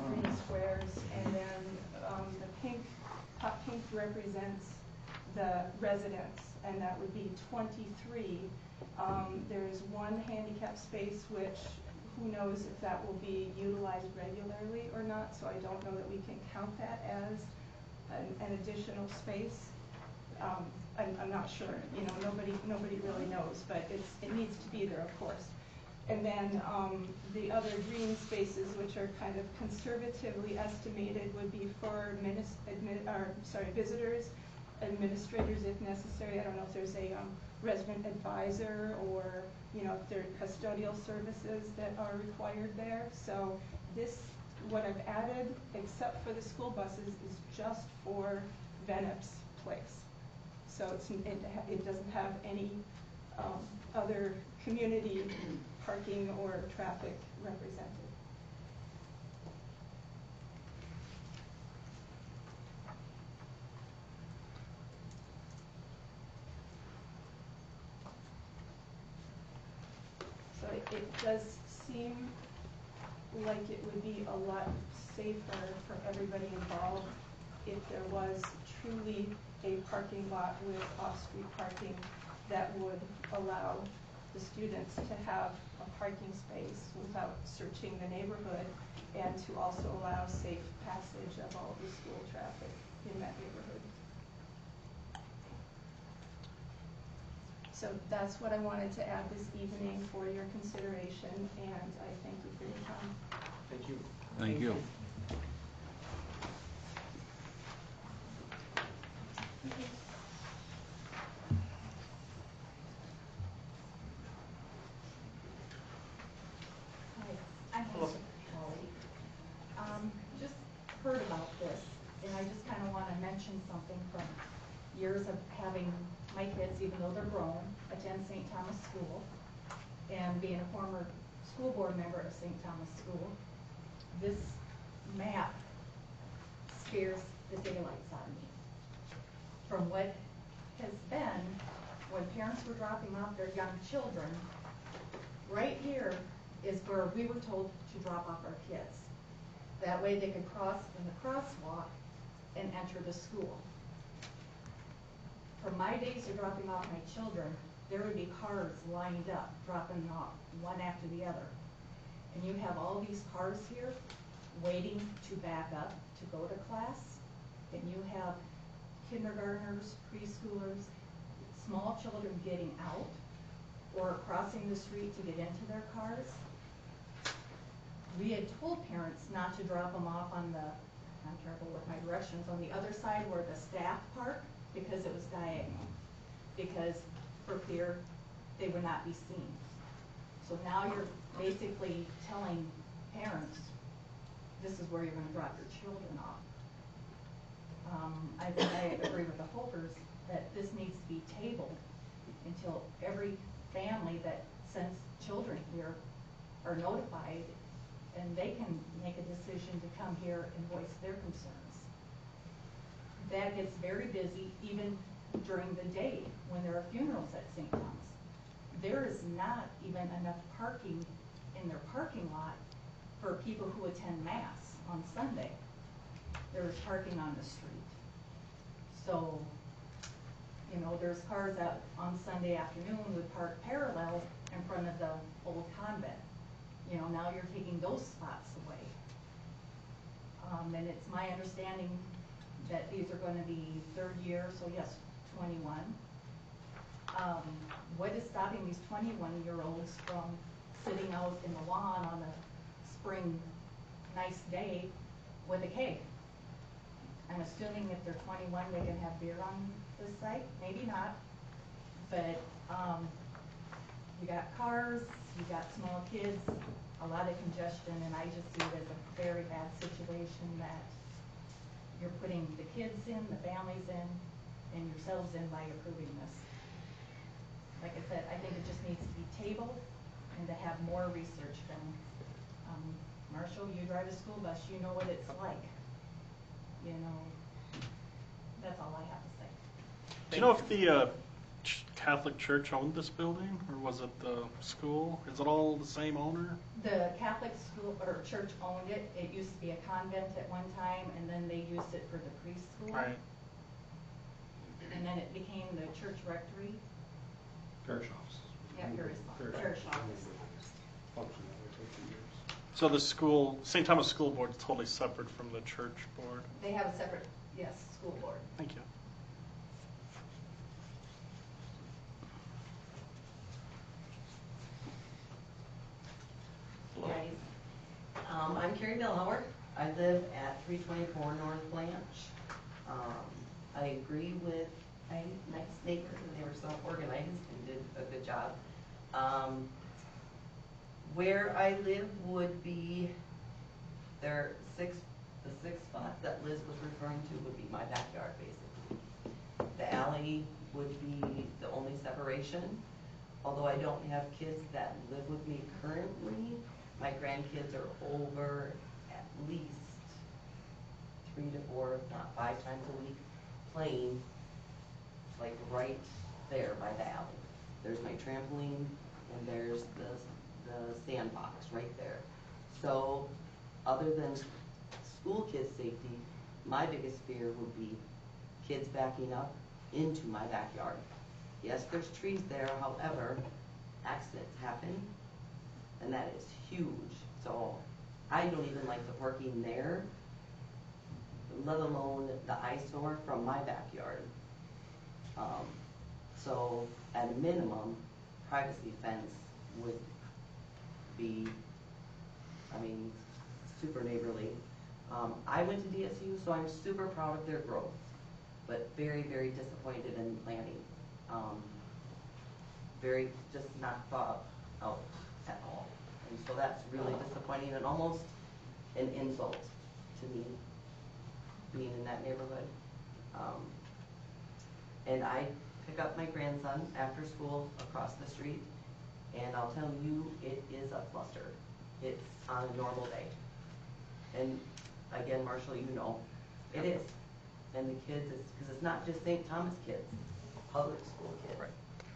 green squares, and then the pink, hot pink represents the residents, and that would be 23. There's one handicap space which who knows if that will be utilized regularly or not, so I don't know that we can count that as an additional space. I'm not sure, you know, nobody really knows, but it needs to be there, of course. And then the other green spaces, which are kind of conservatively estimated, would be for visitors, administrators if necessary. I don't know if there's a resident advisor or, you know, if there are custodial services that are required there. So this, what I've added, except for the school buses, is just for Venep's place. So it doesn't have any other community parking or traffic represented. So it does seem like it would be a lot safer for everybody involved if there was truly a parking lot with off-street parking that would allow the students to have a parking space without searching the neighborhood, and to also allow safe passage of all the school traffic in that neighborhood. So that's what I wanted to add this evening for your consideration, and I thank you for your time. Thank you. Thank you. Hi, I'm Holly. Just heard about this, and I just kind of want to mention something from years of having my kids, even though they're grown, attend St. Thomas School, and being a former school board member of St. Thomas School. This map scares the daylights out of me. From what has been, when parents were dropping off their young children, right here is where we were told to drop off our kids. That way they could cross in the crosswalk and enter the school. From my days of dropping off my children, there would be cars lined up, dropping them off one after the other. And you have all these cars here waiting to back up to go to class, and you have kindergartners, preschoolers, small children getting out or crossing the street to get into their cars. We had told parents not to drop them off on the, I'm careful with my directions, on the other side where the staff park, because it was diagonal, because for fear they would not be seen. So now you're basically telling parents, this is where you're going to drop your children off. I think I agree with the Holkers that this needs to be tabled until every family that sends children here are notified, and they can make a decision to come here and voice their concerns. That gets very busy even during the day when there are funerals at St. Thomas. There is not even enough parking in their parking lot for people who attend Mass on Sunday. There is parking on the street. So, you know, there's cars out on Sunday afternoon would park parallel in front of the old convent. You know, now you're taking those spots away. And it's my understanding that these are going to be third year, so yes, 21. What is stopping these 21-year-olds from sitting out in the lawn on a spring nice day with a keg? I'm assuming if they're 21, they can have beer on this site. Maybe not, but you got cars, you got small kids, a lot of congestion, and I just see it as a very bad situation that you're putting the kids in, the families in, and yourselves in by approving this. Like I said, I think it just needs to be tabled and to have more research done. Marshall, you drive a school bus, you know what it's like. You know, that's all I have to say. Do you know if the Catholic Church owned this building, or was it the school? Is it all the same owner? The Catholic school or church owned it. It used to be a convent at one time, and then they used it for the preschool. Right. And then it became the church rectory. Parish office. Yeah, parish office. So the school, St. Thomas School Board is totally separate from the church board? They have a separate, yes, school board. Thank you. Guys, I'm Carrie Bellhauer. I live at 324 North Blanche. I agree with my next neighbor, and they were so organized and did a good job. Where I live would be the sixth spot that Liz was referring to would be my backyard, basically. The alley would be the only separation. Although I don't have kids that live with me currently, my grandkids are over at least 3 to 4, if not 5 times a week, playing like right there by the alley. There's my trampoline and there's the sandbox right there. So other than school kids' safety, my biggest fear would be kids backing up into my backyard. Yes, there's trees there, however, accidents happen, and that is huge. So I don't even like the parking there, let alone the eyesore from my backyard. So at a minimum, privacy fence would be, I mean, super neighborly. I went to DSU, so I'm super proud of their growth, but very, very disappointed in planning. Very just not thought out at all. And so that's really disappointing and almost an insult to me being in that neighborhood. And I pick up my grandson after school across the street, and I'll tell you, it is a cluster. It's on a normal day. And again, Marshall, you know, it is. And the kids, because it's not just St. Thomas kids, public school kids. Right.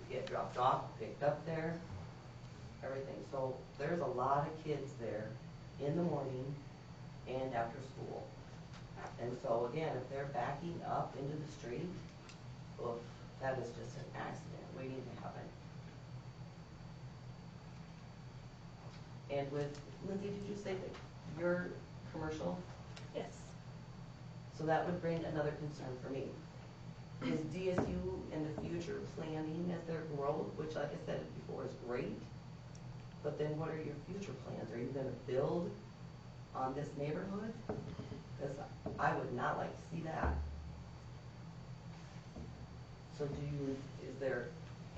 Get dropped off, picked up there, everything. So there's a lot of kids there in the morning and after school. And so again, if they're backing up into the street, oof, that is just an accident waiting to happen. And with, Lindsay, did you say that you're commercial? Yes. So that would bring another concern for me. Is DSU in the future planning as their growth, which like I said before is great, but then what are your future plans? Are you going to build on this neighborhood? Because I would not like to see that. So is there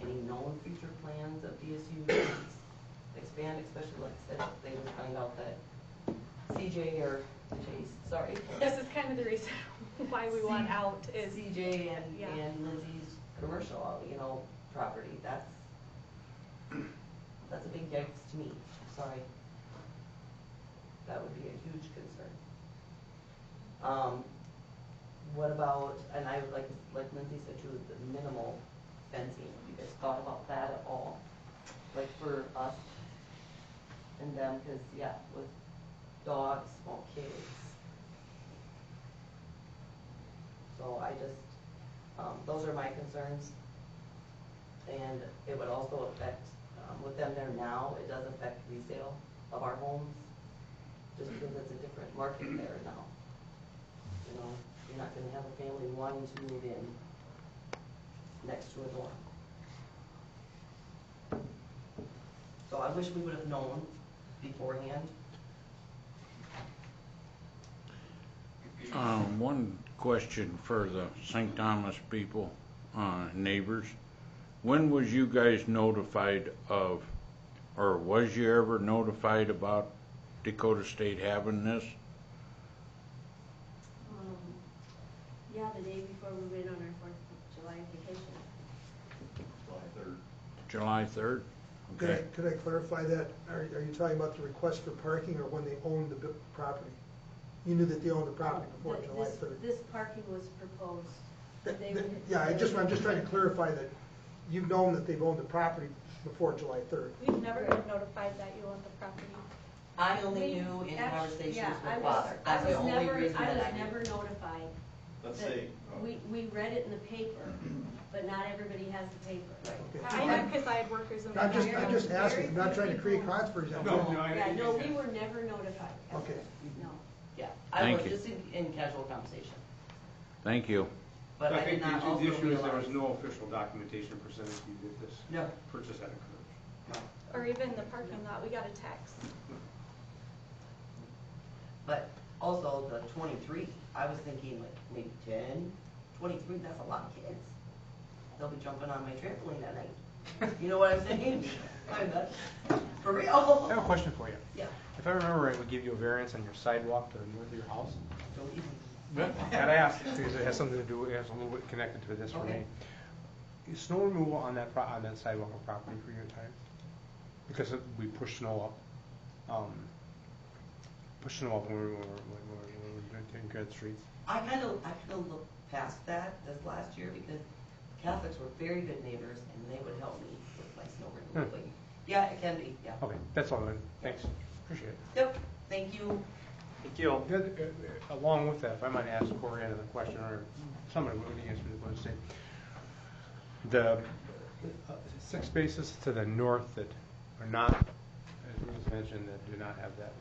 any known future plans of DSU to expand, especially like I said, if they would find out that CJ or Chase, sorry. This is kind of the reason why we want out is CJ and Lizzie's commercial, property. That's a big yikes to me. Sorry. That would be a huge concern. What about, and I would like Lindsay said too, the minimal fencing. Have you guys thought about that at all? Like for us and them, because yeah, with dogs, small kids. So I just, those are my concerns. And it would also affect, with them there now, it does affect resale of our homes, just because it's a different market there now. You're not going to have a family wanting to move in next to a dorm. So I wish we would have known beforehand. One question for the St. Thomas people, neighbors. When was you guys notified of, or was you ever notified about Dakota State having this? Yeah, the day before we went on our 4th of July vacation. July 3rd? Okay. Could I clarify that? Are you talking about the request for parking or when they owned the property? You knew that they owned the property before July 3rd. This parking was proposed. Yeah, I'm just trying to clarify that you've known that they've owned the property before July 3rd. We've never been notified that you own the property. I only knew in conversations Yeah, with Bob. That's the only reason that I was knew. never notified. Let's that say, We read it in the paper, but not everybody has the paper. Okay. I know because I had workers in my I'm just asking, I'm not trying to create controversy. I'm trying- Yeah, no, we were never notified. Okay. No. Yeah, I Thank was you. just in casual conversation. Thank you. But I think did not the also issue is there realize. was no official documentation presented to you that this No. purchase had occurred. Or even the parking lot, we got a text. But also the 23, I was thinking like maybe 10, 23, that's a lot of kids. They'll be jumping on my trampoline that night. You know what I'm saying? For I real. have a question for you. Yeah. If I remember right, we give you a variance on your sidewalk to the north of your house. Don't even. Gotta ask, because it has something to do, it has a little bit connected to this for me. Okay. Is snow removal on that on that sidewalk or property for you at times? Because we push snow up. Push snow up when we're taking care of the streets. I kind of looked past that this last year because Catholics were very good neighbors and they would help me with my snow removal. But yeah, it can be. Yeah. Okay, that's all then. Thanks. Appreciate it. Yep. Thank you. Thank you. Along with that, if I might ask Corey another question, or somebody would answer the question. The 6 spaces to the north that are not, as was mentioned, that do not have that,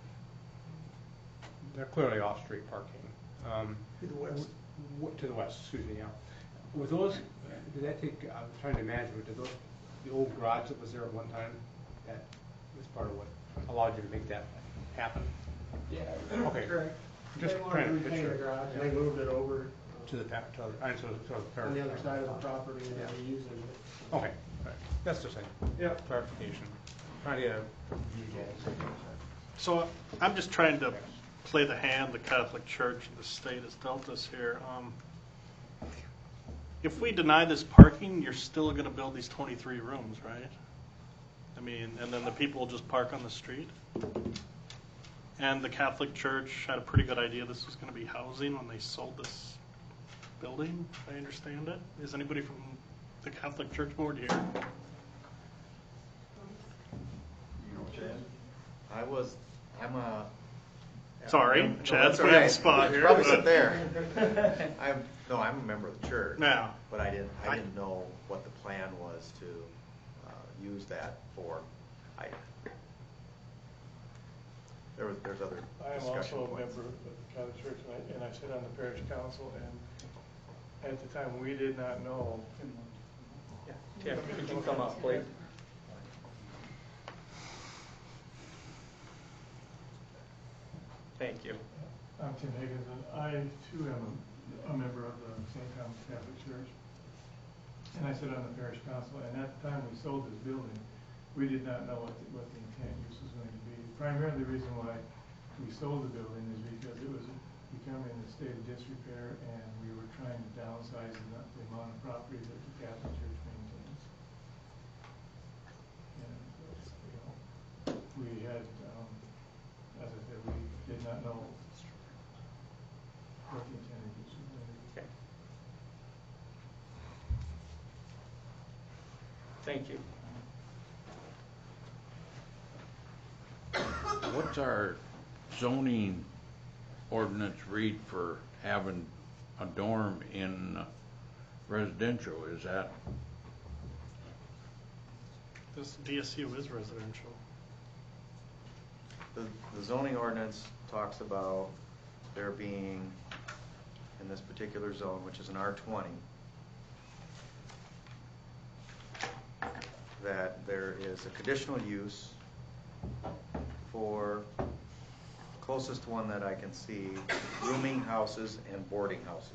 they're clearly off-street parking. To the west. To the west, excuse me, yeah. Were those, did that take, I'm trying to imagine, did those, the old garage that was there at one time, that was part of what allowed you to make that happen? Yeah, Okay. correct. Just They wanted trying to to repaint picture. the garage, Yeah. they moved it over To the back, to the on the other side of the property and they're using it. Okay, all right. That's just a clarification. Trying to get a visual. So I'm just trying to play the hand the Catholic Church and the state has dealt us here. If we deny this parking, you're still going to build these 23 rooms, right? I mean, and then the people will just park on the street? And the Catholic Church had a pretty good idea this was going to be housing when they sold this building, if I understand it. Is anybody from the Catholic Church board here? I'm a. Sorry, No, Chad's that's all put you on the right. spot here. Probably but- sit there. I'm a member of the church. Yeah. But I didn't know what the plan was to use that for. There's other I am discussion also a points. member of the Catholic Church, and I sit on the parish council, and at the time, we did not know. Tim, could you come up, please? Thank you. I'm Tim Higgins, and I too am a member of the St. Thomas Catholic Church. And I sit on the parish council, and at the time we sold this building, we did not know what the intent use was going to be. Primarily the reason why we sold the building is because it was becoming in a state of disrepair, and we were trying to downsize the amount of property that the Catholic Church maintains. And, we had, as I said, we did not know what the intended use was going to be. Okay. Thank you. What's our zoning ordinance read for having a dorm in residential? Is that? This DSU is residential. The zoning ordinance talks about there being, in this particular zone, which is an R20, that there is a conditional use for, closest one that I can see, rooming houses and boarding houses.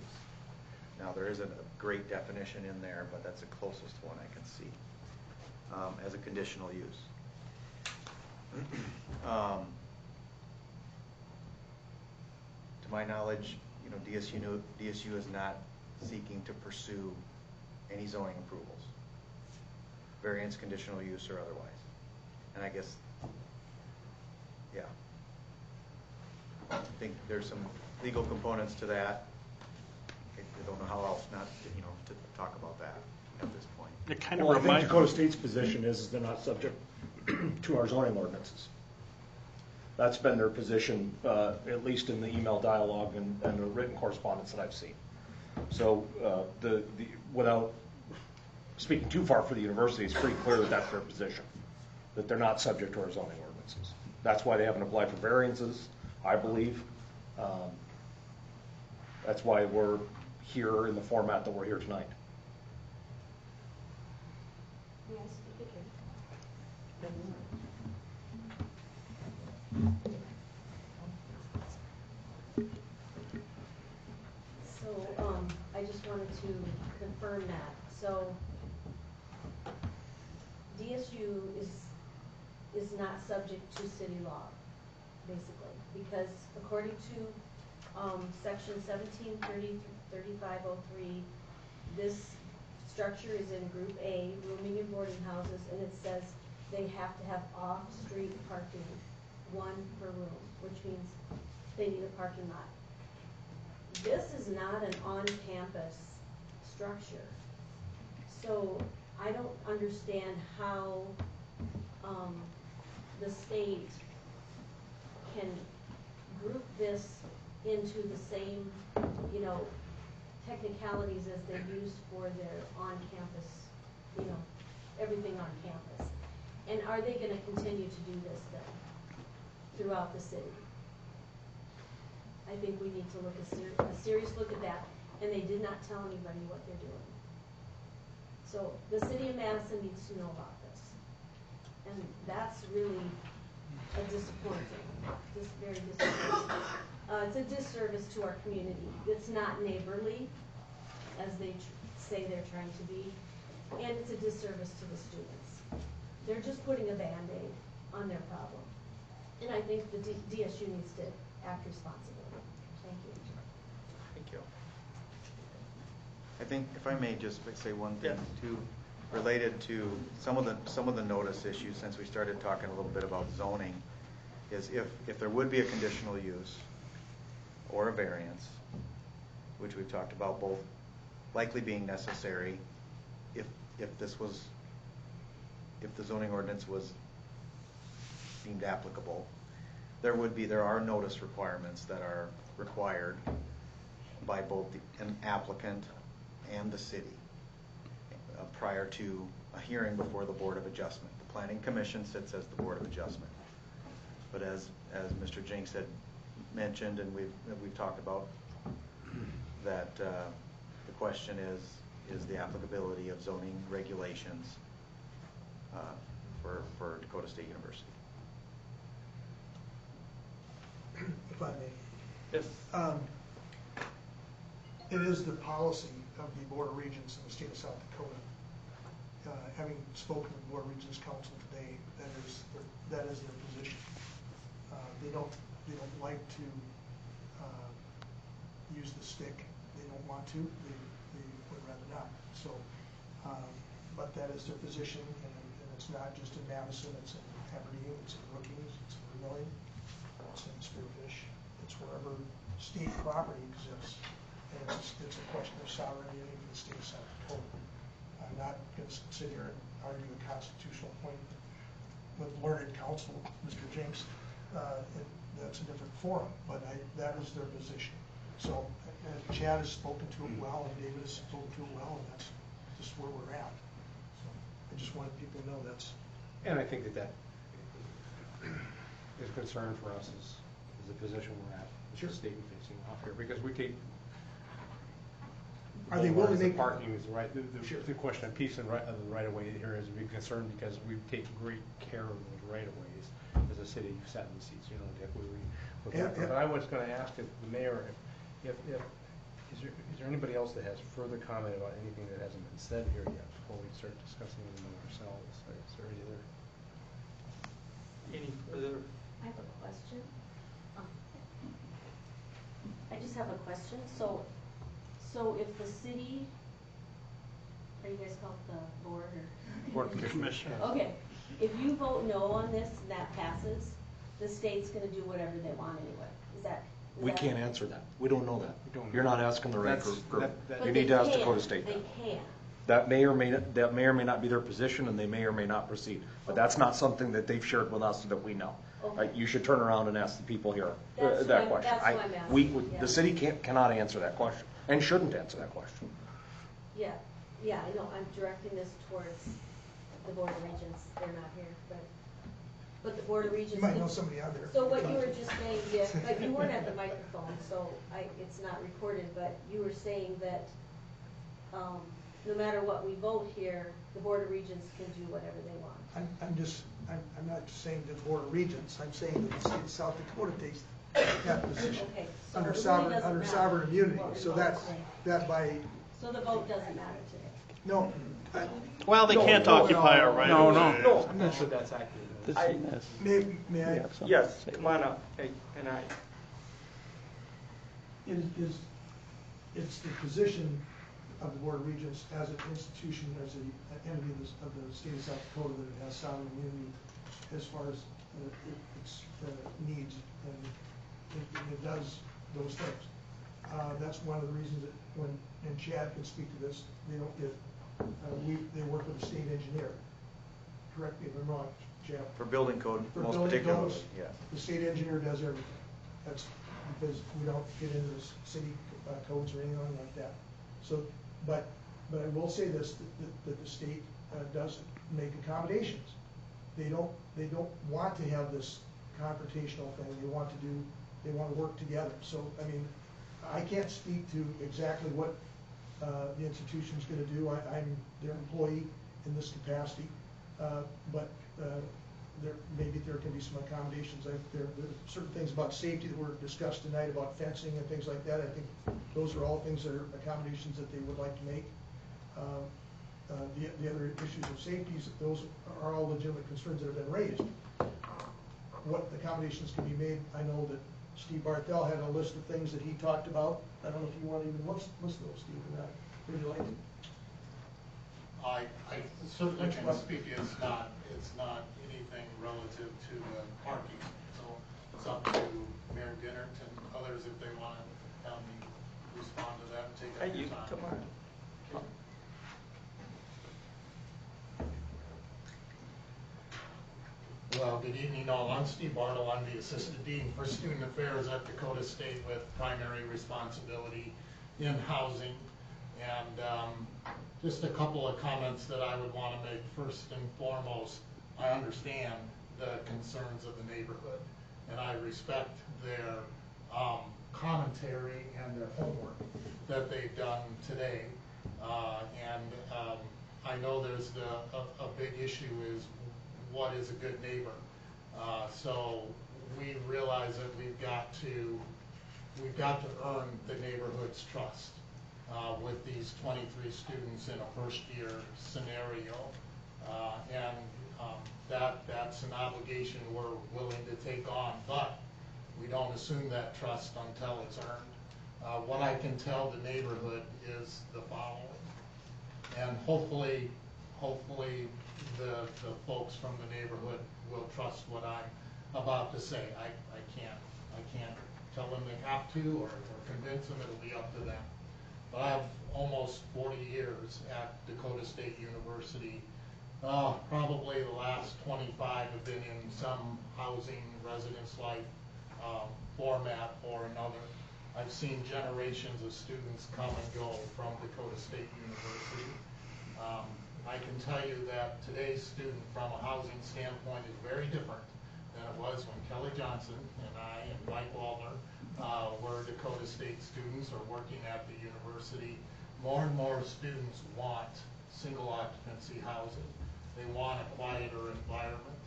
Now, there isn't a great definition in there, but that's the closest one I can see as a conditional use. To my knowledge, DSU is not seeking to pursue any zoning approvals, variance, conditional use, or otherwise. And I guess, yeah, I think there's some legal components to that. I don't know how else not, to talk about that. at this point. It kind of Well, I think reminds. Dakota State's position is they're not subject to our zoning ordinances. That's been their position, at least in the email dialogue and the written correspondence that I've seen. So without speaking too far for the university, it's pretty clear that that's their position, that they're not subject to our zoning ordinances. That's why they haven't applied for variances, I believe. That's why we're here in the format that we're here tonight. May I speak again? So, I just wanted to confirm that. So, DSU is not subject to city law, basically, because according to section 173503, this structure is in Group A, rooming and boarding houses, and it says they have to have off-street parking, 1 per room, which means they need a parking lot. This is not an on-campus structure, so I don't understand how the state can group this into the same, technicalities as they use for their on-campus, everything on campus. And are they going to continue to do this then throughout the city? I think we need to look a serious look at that, and they did not tell anybody what they're doing. So the city of Madison needs to know about this, and that's really a disappointing, just very disappointing. It's a disservice to our community. It's not neighborly, as they say they're trying to be, and it's a disservice to the students. They're just putting a Band-Aid on their problem, and I think the DSU needs to act responsibly. Thank you. Thank you. I think if I may just say one thing too, related to some of the notice issues, since we started talking a little bit about zoning, is if there would be a conditional use or a variance, which we've talked about both likely being necessary if the zoning ordinance was deemed applicable, there are notice requirements that are required by both an applicant and the city prior to a hearing before the Board of Adjustment. The Planning Commission sits as the Board of Adjustment. But as Mr. Jinks had mentioned, and we've talked about, that the question is the applicability of zoning regulations for Dakota State University. If I may. Yes. It is the policy of the Board of Regents in the state of South Dakota. Having spoken to the Board of Regents Council today, that is their position. They don't like to use the stick. They don't want to. They would rather not. So, but that is their position, and it's not just in Madison. It's in Aberdeen. It's in Brookings. It's in Vermillion. It's in Spearfish. It's wherever state property exists. And it's a question of sovereignty for the state of South Dakota. I'm not going to sit here and argue a constitutional point with learned counsel, Mr. James. That's a different forum, but that is their position. So Chad has spoken to it well, and David has spoken to it well, and that's just where we're at. So I just wanted people to know that's. And I think that is a concern for us is the position we're at, the state facing off here, because we take. Are they willing to make parking is right? The question of peace and the right of way here is a big concern because we take great care of those right of ways as a city. Sat in the seats, Dick. But I was going to ask the mayor if is there anybody else that has further comment about anything that hasn't been said here yet before we start discussing it among ourselves? Is there any further? I have a question. I just have a question. So if the city, are you guys called the board or? Board of Commissioners. Okay, if you vote no on this and that passes, the state's going to do whatever they want anyway. We can't answer that. We don't know that. You're not asking the right group. But You need to ask can. Dakota State. They can. That may or may not be their position, and they may or may not proceed. But that's not something that they've shared with us that we know. Okay. You should turn around and ask the people here That's that what question. I'm asking, yeah. The city cannot answer that question, and shouldn't answer that question. Yeah, I know, I'm directing this towards the Board of Regents, they're not here, but the Board of Regents. You might know somebody out there. So what you were just saying, Dick, but you weren't at the microphone, so it's not recorded, but you were saying that, no matter what we vote here, the Board of Regents can do whatever they want. I'm not just saying the Board of Regents, I'm saying that the state of South Dakota takes that position. Okay, so Under it really sovereign, doesn't under matter sovereign immunity, what we so vote that by, So the vote doesn't matter today? no. Well, they can't occupy our right No, of way. no. I'm not sure that's accurate. May I? Yes, come on up. Hey, and I. It's the position of the Board of Regents as an institution, as an entity of the state of South Dakota, that it has sovereign immunity as far as its needs, and it does those things. That's one of the reasons that and Chad can speak to this, they don't get, they work with a state engineer. Correct me if I'm wrong, Chad. For building code, For most building particularly, codes, yeah. the state engineer does everything. That's because we don't get into the city codes or anything like that. So, but I will say this, that the state does make accommodations. They don't want to have this confrontational thing. They want to work together. So, I mean, I can't speak to exactly what the institution's going to do. I'm their employee in this capacity, but maybe there can be some accommodations. There are certain things about safety that were discussed tonight, about fencing and things like that. I think those are all things that are accommodations that they would like to make. The other issues of safety, those are all legitimate concerns that have been raised. What accommodations can be made, I know that Steve Barthel had a list of things that he talked about. I don't know if you want to even list those, Steve, or not. Would you like to? I certainly can speak. It's not anything relative to the parking. So it's up to Mayor Dinnert and others if they want to have me respond to that and take up your time. Come on. Well, good evening all. I'm Steve Bartle. I'm the Assistant Dean for Student Affairs at Dakota State with primary responsibility in housing. And just a couple of comments that I would want to make. First and foremost, I understand the concerns of the neighborhood, and I respect their commentary and their homework that they've done today. I know there's a big issue is what is a good neighbor. So we realize that we've got to earn the neighborhood's trust with these 23 students in a first-year scenario, that's an obligation we're willing to take on, but we don't assume that trust until it's earned. What I can tell the neighborhood is the following, and hopefully the folks from the neighborhood will trust what I'm about to say. I can't tell them they have to or convince them. It'll be up to them. But I have almost 40 years at Dakota State University. Probably the last 25 have been in some housing residence life format or another. I've seen generations of students come and go from Dakota State University. I can tell you that today's student from a housing standpoint is very different than it was when Kelly Johnson and I and Mike Wallner were Dakota State students or working at the university. More and more students want single occupancy housing. They want a quieter environment.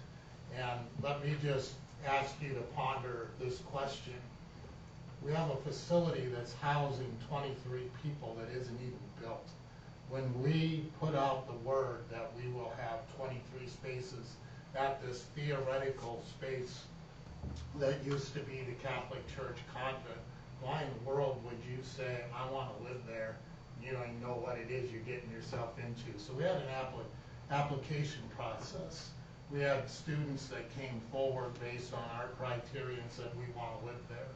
And let me just ask you to ponder this question. We have a facility that's housing 23 people that isn't even built. When we put out the word that we will have 23 spaces at this theoretical space that used to be the Catholic Church convent, why in the world would you say, I want to live there? You don't even know what it is you're getting yourself into. So we had an application process. We had students that came forward based on our criteria and said, we want to live there.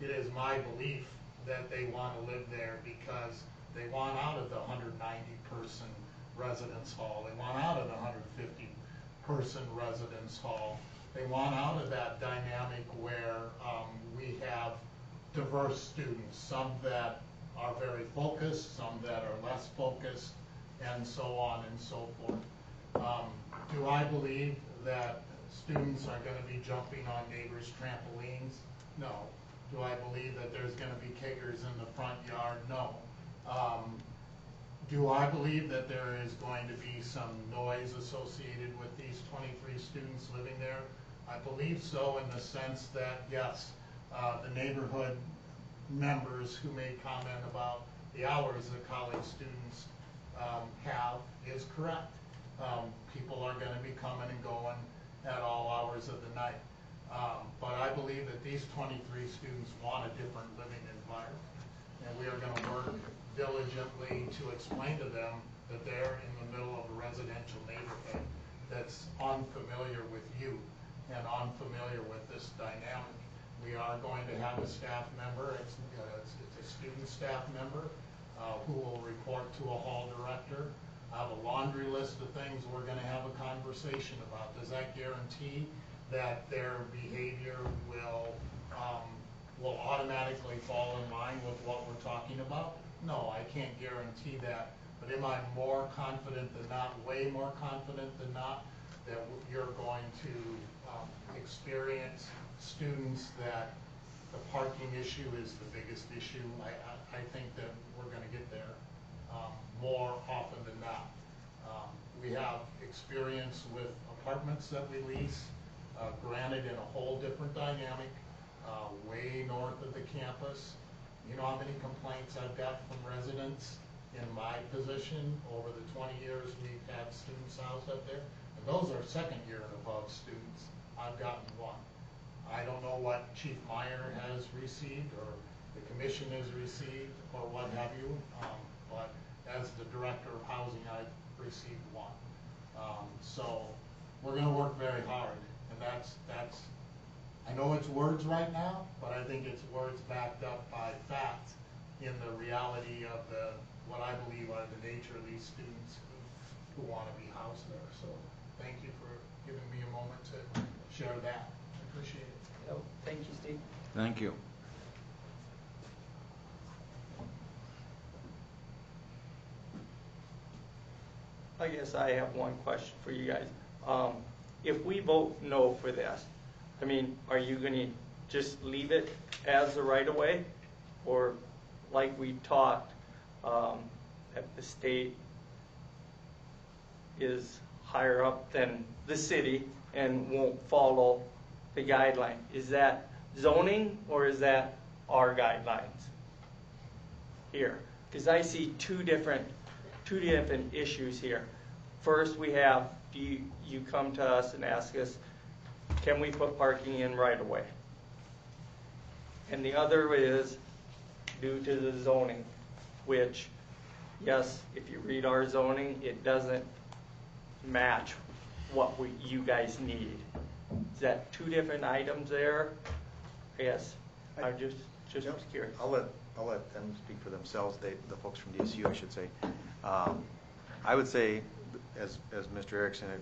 It is my belief that they want to live there because they want out of the 190-person residence hall. They want out of the 150-person residence hall. They want out of that dynamic where we have diverse students, some that are very focused, some that are less focused, and so on and so forth. Do I believe that students are going to be jumping on neighbors' trampolines? No. Do I believe that there's going to be kickers in the front yard? No. Do I believe that there is going to be some noise associated with these 23 students living there? I believe so, in the sense that, yes, the neighborhood members who made comment about the hours that college students have is correct. People are going to be coming and going at all hours of the night. But I believe that these 23 students want a different living environment. And we are going to work diligently to explain to them that they're in the middle of a residential neighborhood that's unfamiliar with you and unfamiliar with this dynamic. We are going to have a staff member, it's a student staff member, who will report to a hall director. I have a laundry list of things we're going to have a conversation about. Does that guarantee that their behavior will automatically fall in line with what we're talking about? No, I can't guarantee that. But am I more confident than not, way more confident than not, that you're going to experience students that the parking issue is the biggest issue? I think that we're going to get there more often than not. We have experience with apartments that we lease, granted in a whole different dynamic, way north of the campus. You know how many complaints I've got from residents in my position over the 20 years we've had students housed up there? And those are second year and above students. I've gotten one. I don't know what Chief Meyer has received or the commission has received or what have you, but as the director of housing, I've received one. So we're going to work very hard, and that's I know it's words right now, but I think it's words backed up by facts in the reality of what I believe are the nature of these students who want to be housed there. So thank you for giving me a moment to share that. I appreciate it. Oh, thank you, Steve. Thank you. I guess I have one question for you guys. If we vote no for this, I mean, are you going to just leave it as the right-of-way? Or like we talked, that the state is higher up than the city and won't follow the guideline? Is that zoning or is that our guidelines here? Because I see two different issues here. First, we have, you come to us and ask us, can we put parking in right away? And the other is due to the zoning, which, yes, if you read our zoning, it doesn't match what you guys need. Is that two different items there? Yes, I'm just curious. I'll let them speak for themselves, the folks from DSU, I should say. I would say, as Mr. Erickson had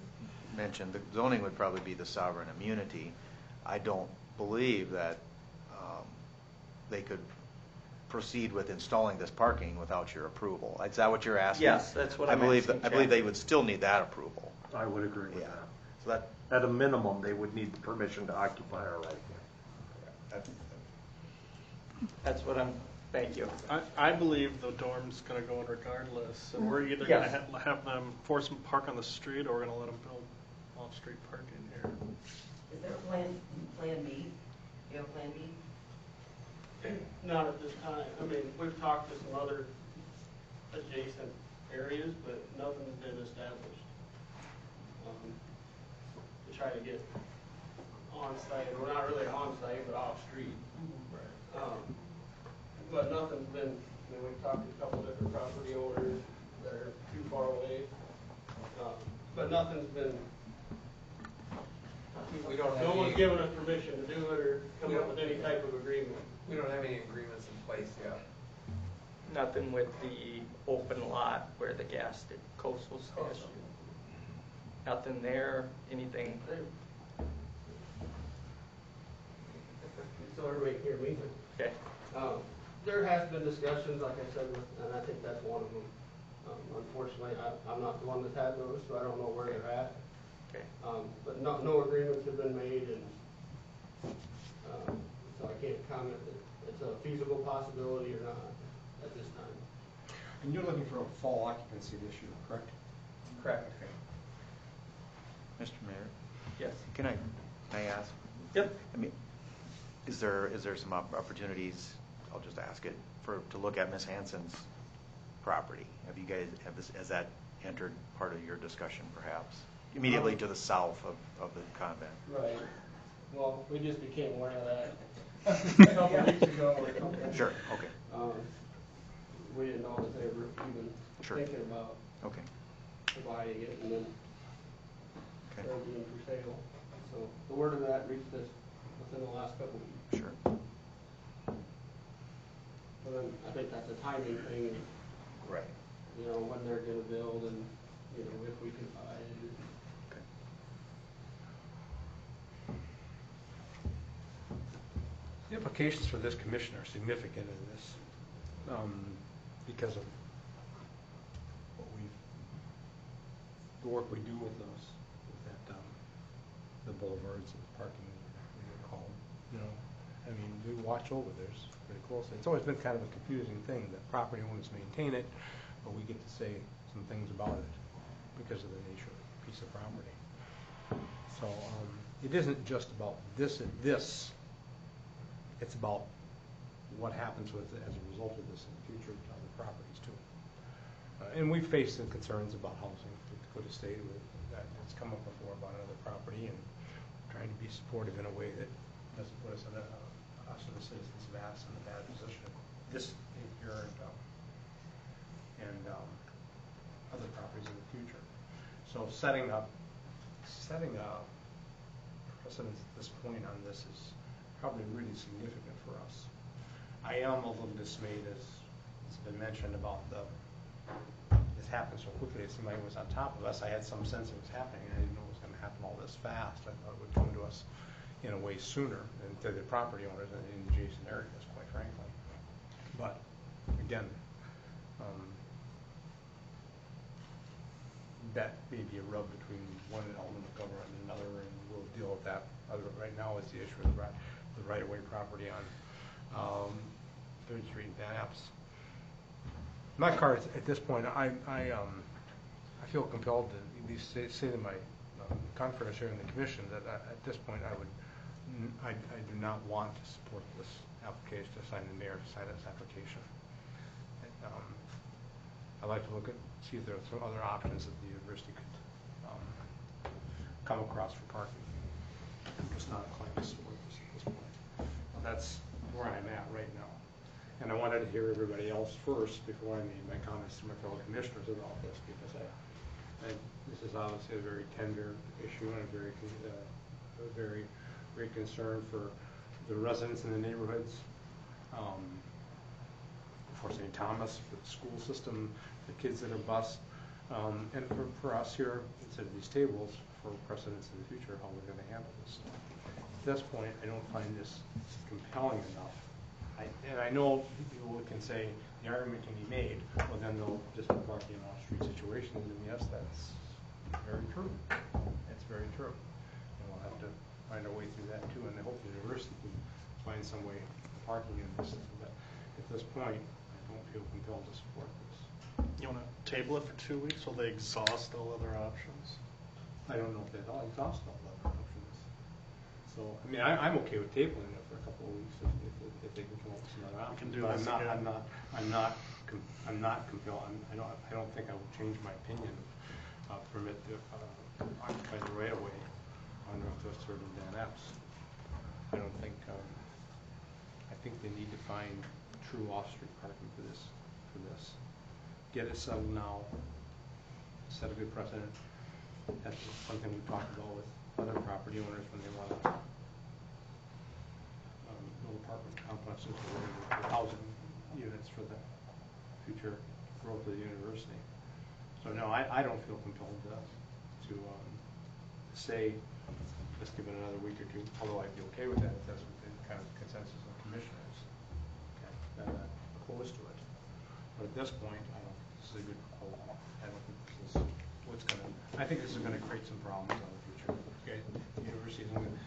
mentioned, the zoning would probably be the sovereign immunity. I don't believe that they could proceed with installing this parking without your approval. Is that what you're asking? Yes, that's what I'm asking. I believe they would still need that approval. I would agree with that. So that, at a minimum, they would need the permission to occupy our right. That's what I'm, thank you. I believe the dorm's going to go in regardless, and we're either Yes. going to have them force them to park on the street, or we're going to let them build off-street parking here. Is there a plan B? Do you have a plan B? Not at this time. I mean, we've talked to some other adjacent areas, but nothing's been established. To try to get on-site, or not really on-site, but off-street. But nothing's been, I mean, we've talked to a couple different property owners that are too far away. But nothing's been, no one's given us permission to do it or come up with any type of agreement. We don't have any agreements in place yet. Nothing with the open lot where the coastal station. Nothing there, anything. So everybody can hear me. Okay. There has been discussions, like I said, and I think that's one of them. Unfortunately, I'm not the one that's had those, so I don't know where they're at. Okay. But no agreements have been made, and so I can't comment that it's a feasible possibility or not at this time. And you're looking for a full occupancy this year, correct? Correct. Okay. Mr. Mayor? Yes. Can I ask? Yep. I mean, is there some opportunities, I'll just ask it, to look at Ms. Hanson's property? Has that entered part of your discussion perhaps? Immediately to the south of the convent? Right. Well, we just became aware of that a couple weeks ago or something. Sure, okay. We didn't know that they were even thinking about providing it, and then started being for sale. So the word of that reached us within the last couple weeks. Sure. So then I think that's a timing thing. Right. You know, when they're going to build, and you know, if we can buy it. Okay. The implications for this commission are significant in this because of the work we do with those, the boulevards and the parking, we would call them. You know, I mean, we watch over theirs pretty closely. It's always been kind of a confusing thing that property owners maintain it, but we get to say some things about it because of the nature of the piece of property. So it isn't just about this. It's about what happens with it as a result of this in the future to other properties too. And we've faced some concerns about housing with the Dakota State. That has come up before about another property, and trying to be supportive in a way that doesn't put us in the citizens of Madison in a bad position. This here and other properties in the future. So setting a precedence at this point on this is probably really significant for us. I am a little dismayed, as has been mentioned, about this happened so quickly. It seemed like it was on top of us. I had some sense it was happening. I didn't know it was going to happen all this fast. I thought it would come to us in a way sooner than to the property owners in the adjacent areas, quite frankly. But again, that may be a rub between one element of government and another, and we'll deal with that. Right now is the issue of the right-of-way property on 3rd Street and Van Epps. My cards at this point, I feel compelled to at least say to my conference here in the commission that at this point I do not want to support this application, to sign the mayor to sign this application. I'd like to see if there are some other options that the university could come across for parking. I'm just not inclined to support this at this point. Well, that's where I'm at right now. And I wanted to hear everybody else first before I made my comments to my fellow commissioners about this, because this is obviously a very tender issue and a very great concern for the residents in the neighborhoods, for St. Thomas, for the school system, the kids that are bused, and for us here instead of these tables, for precedents in the future, how we're going to handle this. At this point, I don't find this compelling enough. And I know people can say the argument can be made, well then they'll just be parking in off-street situations, and yes, that's very true. That's very true. And we'll have to find our way through that too, and I hope the university can find some way of parking in this. But at this point, I don't feel compelled to support this. You want to table it for 2 weeks while they exhaust all other options? I don't know if they'll exhaust all other options. So, I mean, I'm okay with tabling it for a couple of weeks if they can come up with some other options. But I'm not compelled. I don't think I will change my opinion. Permit the occupy the right of way on Northwest 3rd and Van Epps. I don't think. I think they need to find true off-street parking for this. Get it settled now. Set a good precedent. That's something we talked about with other property owners when they want to build apartment complexes or housing units for the future growth of the university. So no, I don't feel compelled to say, let's give it another week or two, although I'd be okay with that if that's what the kind of consensus of the commission is. Okay, I'm not opposed to it. But at this point, I don't think this is a good proposal. I don't think this is what's going to, I think this is going to create some problems in the future. Okay, the university isn't going to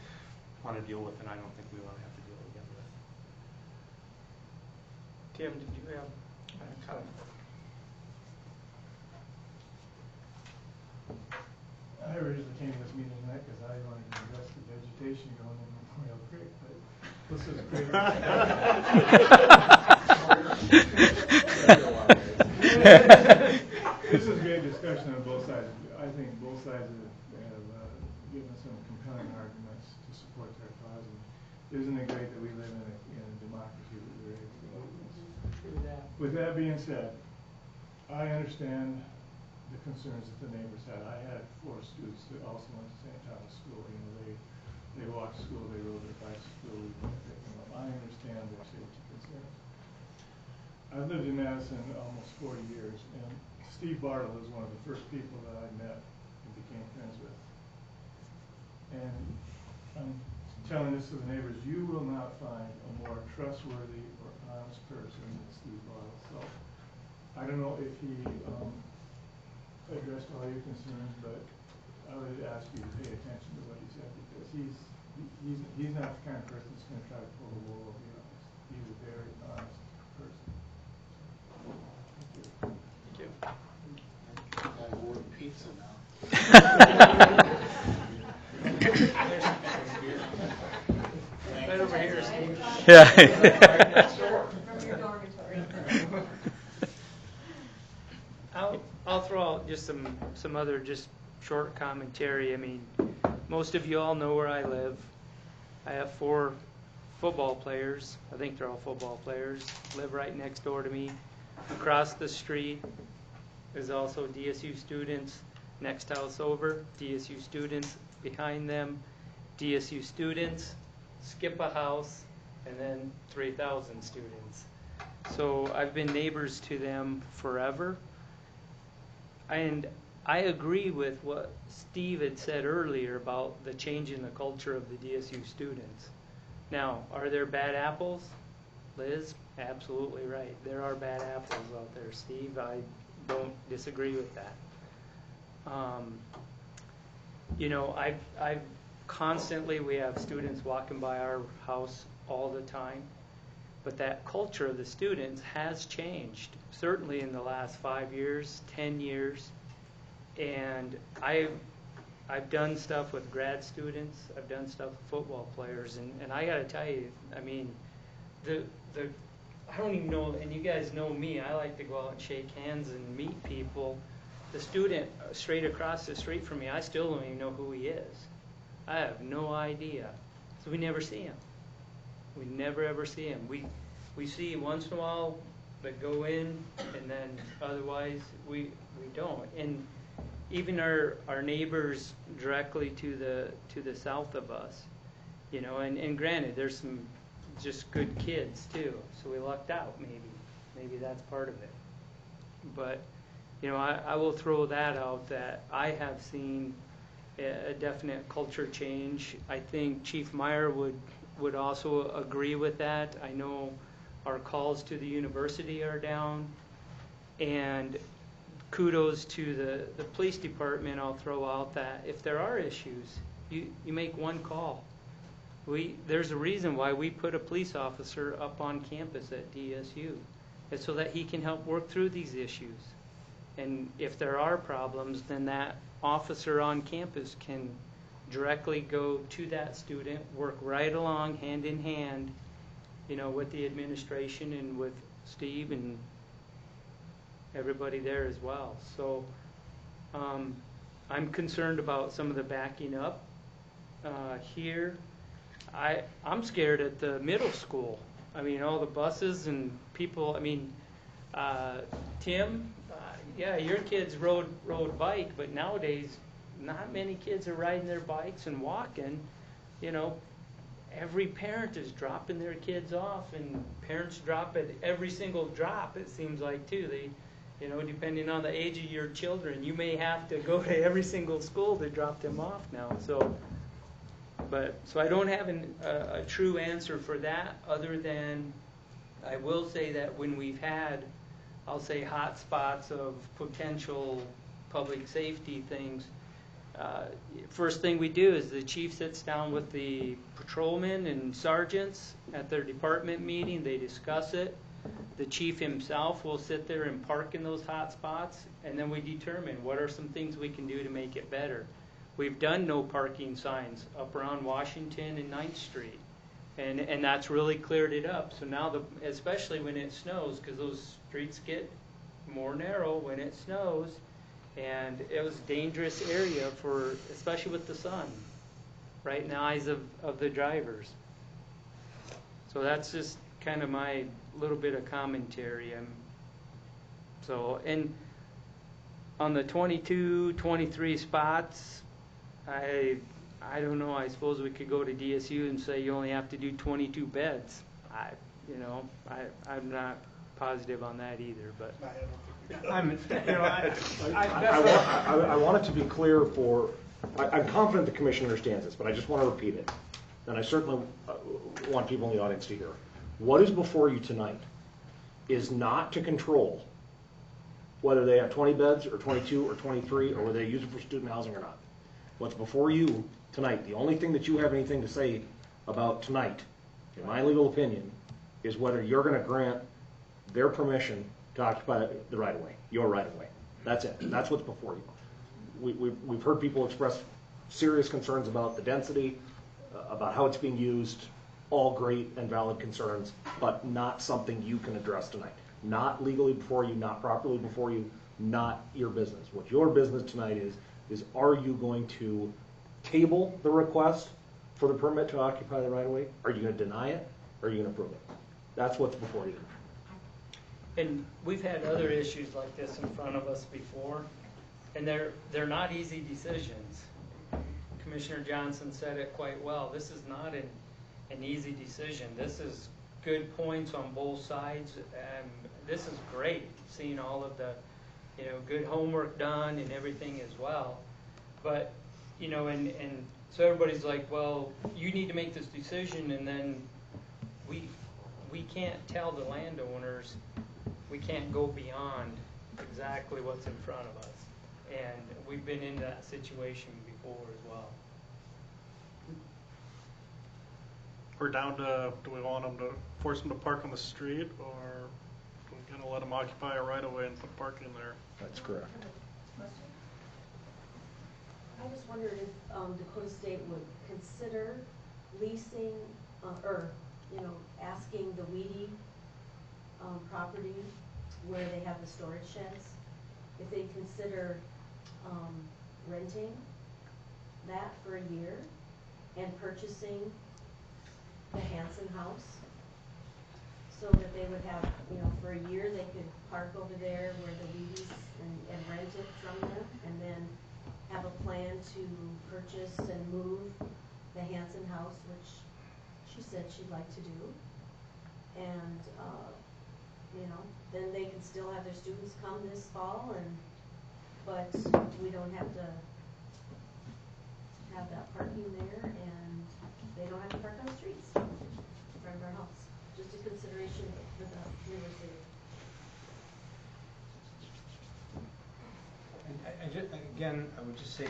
want to deal with, and I don't think we want to have to deal again with. Tim, did you have a comment? I originally came to this meeting tonight because I wanted to address the vegetation going in Memorial Creek, but this is great. This is great discussion on both sides. I think both sides have given some compelling arguments to support their cause. And isn't it great that we live in a democracy that we're able to do this? True that. With that being said, I understand the concerns that the neighbors had. I had 4 students that also went to St. Thomas School. You know, they walked to school, they rode their bikes to school. We went to pick them up. I understand their safety concerns. I've lived in Madison almost 40 years, and Steve Bartle is one of the first people that I met and became friends with. And I'm telling this to the neighbors, you will not find a more trustworthy or honest person than Steve Bartle. So I don't know if he addressed all your concerns, but I would ask you to pay attention to what he said, because he's not the kind of person that's going to try to pull the wool over your eyes. He's a very honest person. Thank you. I order pizza now. Right over here, Steve. Yeah. From your dormitory. I'll throw out just some other just short commentary. I mean, most of you all know where I live. I have 4 football players. I think they're all football players. Live right next door to me. Across the street is also DSU students. Next house over, DSU students. Behind them, DSU students. Skip a house, and then 3,000 students. So I've been neighbors to them forever. And I agree with what Steve had said earlier about the change in the culture of the DSU students. Now, are there bad apples? Liz, absolutely right. There are bad apples out there, Steve. I don't disagree with that. You know, I've constantly, we have students walking by our house all the time. But that culture of the students has changed, certainly in the last 5 years, 10 years. And I've done stuff with grad students. I've done stuff with football players. And I got to tell you, I mean, I don't even know, and you guys know me, I like to go out and shake hands and meet people. The student straight across the street from me, I still don't even know who he is. I have no idea. So we never see him. We never ever see him. We see once in a while that go in, and then otherwise we don't. And even our neighbors directly to the south of us, you know. And granted, there's some just good kids too. So we lucked out. Maybe that's part of it. But you know, I will throw that out that I have seen a definite culture change. I think Chief Meyer would also agree with that. I know our calls to the university are down, and kudos to the police department. I'll throw out that if there are issues, you make one call. There's a reason why we put a police officer up on campus at DSU. It's so that he can help work through these issues. And if there are problems, then that officer on campus can directly go to that student, work right along, hand in hand, you know, with the administration and with Steve and everybody there as well. So I'm concerned about some of the backing up here. I'm scared at the middle school. I mean, all the buses and people. I mean, Tim, yeah, your kids rode bike, but nowadays not many kids are riding their bikes and walking. You know, every parent is dropping their kids off, and parents drop at every single drop, it seems like, too. They, you know, depending on the age of your children, you may have to go to every single school to drop them off now. So I don't have a true answer for that, other than I will say that when we've had, I'll say, hot spots of potential public safety things, first thing we do is the chief sits down with the patrolmen and sergeants at their department meeting. They discuss it. The chief himself will sit there and park in those hot spots, and then we determine what are some things we can do to make it better. We've done no parking signs up around Washington and 9th Street, and that's really cleared it up. So now, especially when it snows, because those streets get more narrow when it snows, and it was a dangerous area for, especially with the sun, right in the eyes of the drivers. So that's just kind of my little bit of commentary. And on the 22, 23 spots, I don't know. I suppose we could go to DSU and say you only have to do 22 beds. I'm not positive on that either, but. I want it to be clear I'm confident the commission understands this, but I just want to repeat it. And I certainly want people in the audience to hear. What is before you tonight is not to control whether they have 20 beds or 22 or 23 or whether they use it for student housing or not. What's before you tonight, the only thing that you have anything to say about tonight, in my legal opinion, is whether you're going to grant their permission to occupy the right-of-way, your right-of-way. That's it. That's what's before you. We've heard people express serious concerns about the density, about how it's being used, all great and valid concerns, but not something you can address tonight. Not legally before you, not properly before you, not your business. What your business tonight is are you going to table the request for the permit to occupy the right-of-way? Are you going to deny it? Or are you going to approve it? That's what's before you. And we've had other issues like this in front of us before, and they're not easy decisions. Commissioner Johnson said it quite well. This is not an easy decision. This is good points on both sides, and this is great, seeing all of the good homework done and everything as well. But and so everybody's like, well, you need to make this decision, and then we can't tell the landowners, we can't go beyond exactly what's in front of us. And we've been in that situation before as well. We're down to, do we want them to force them to park on the street, or are we going to let them occupy a right-of-way and put parking there? That's correct. I just wondered if Dakota State would consider leasing asking the Weedy property where they have the storage sheds, if they consider renting that for a year and purchasing the Hanson house, so that they would have, for a year they could park over there where the Weedies and rent it from them, and then have a plan to purchase and move the Hanson house, which she said she'd like to do. And, then they can still have their students come this fall, but we don't have to have that parking there, and they don't have to park on the streets in front of our house. Just a consideration for the university. Again, I would just say, I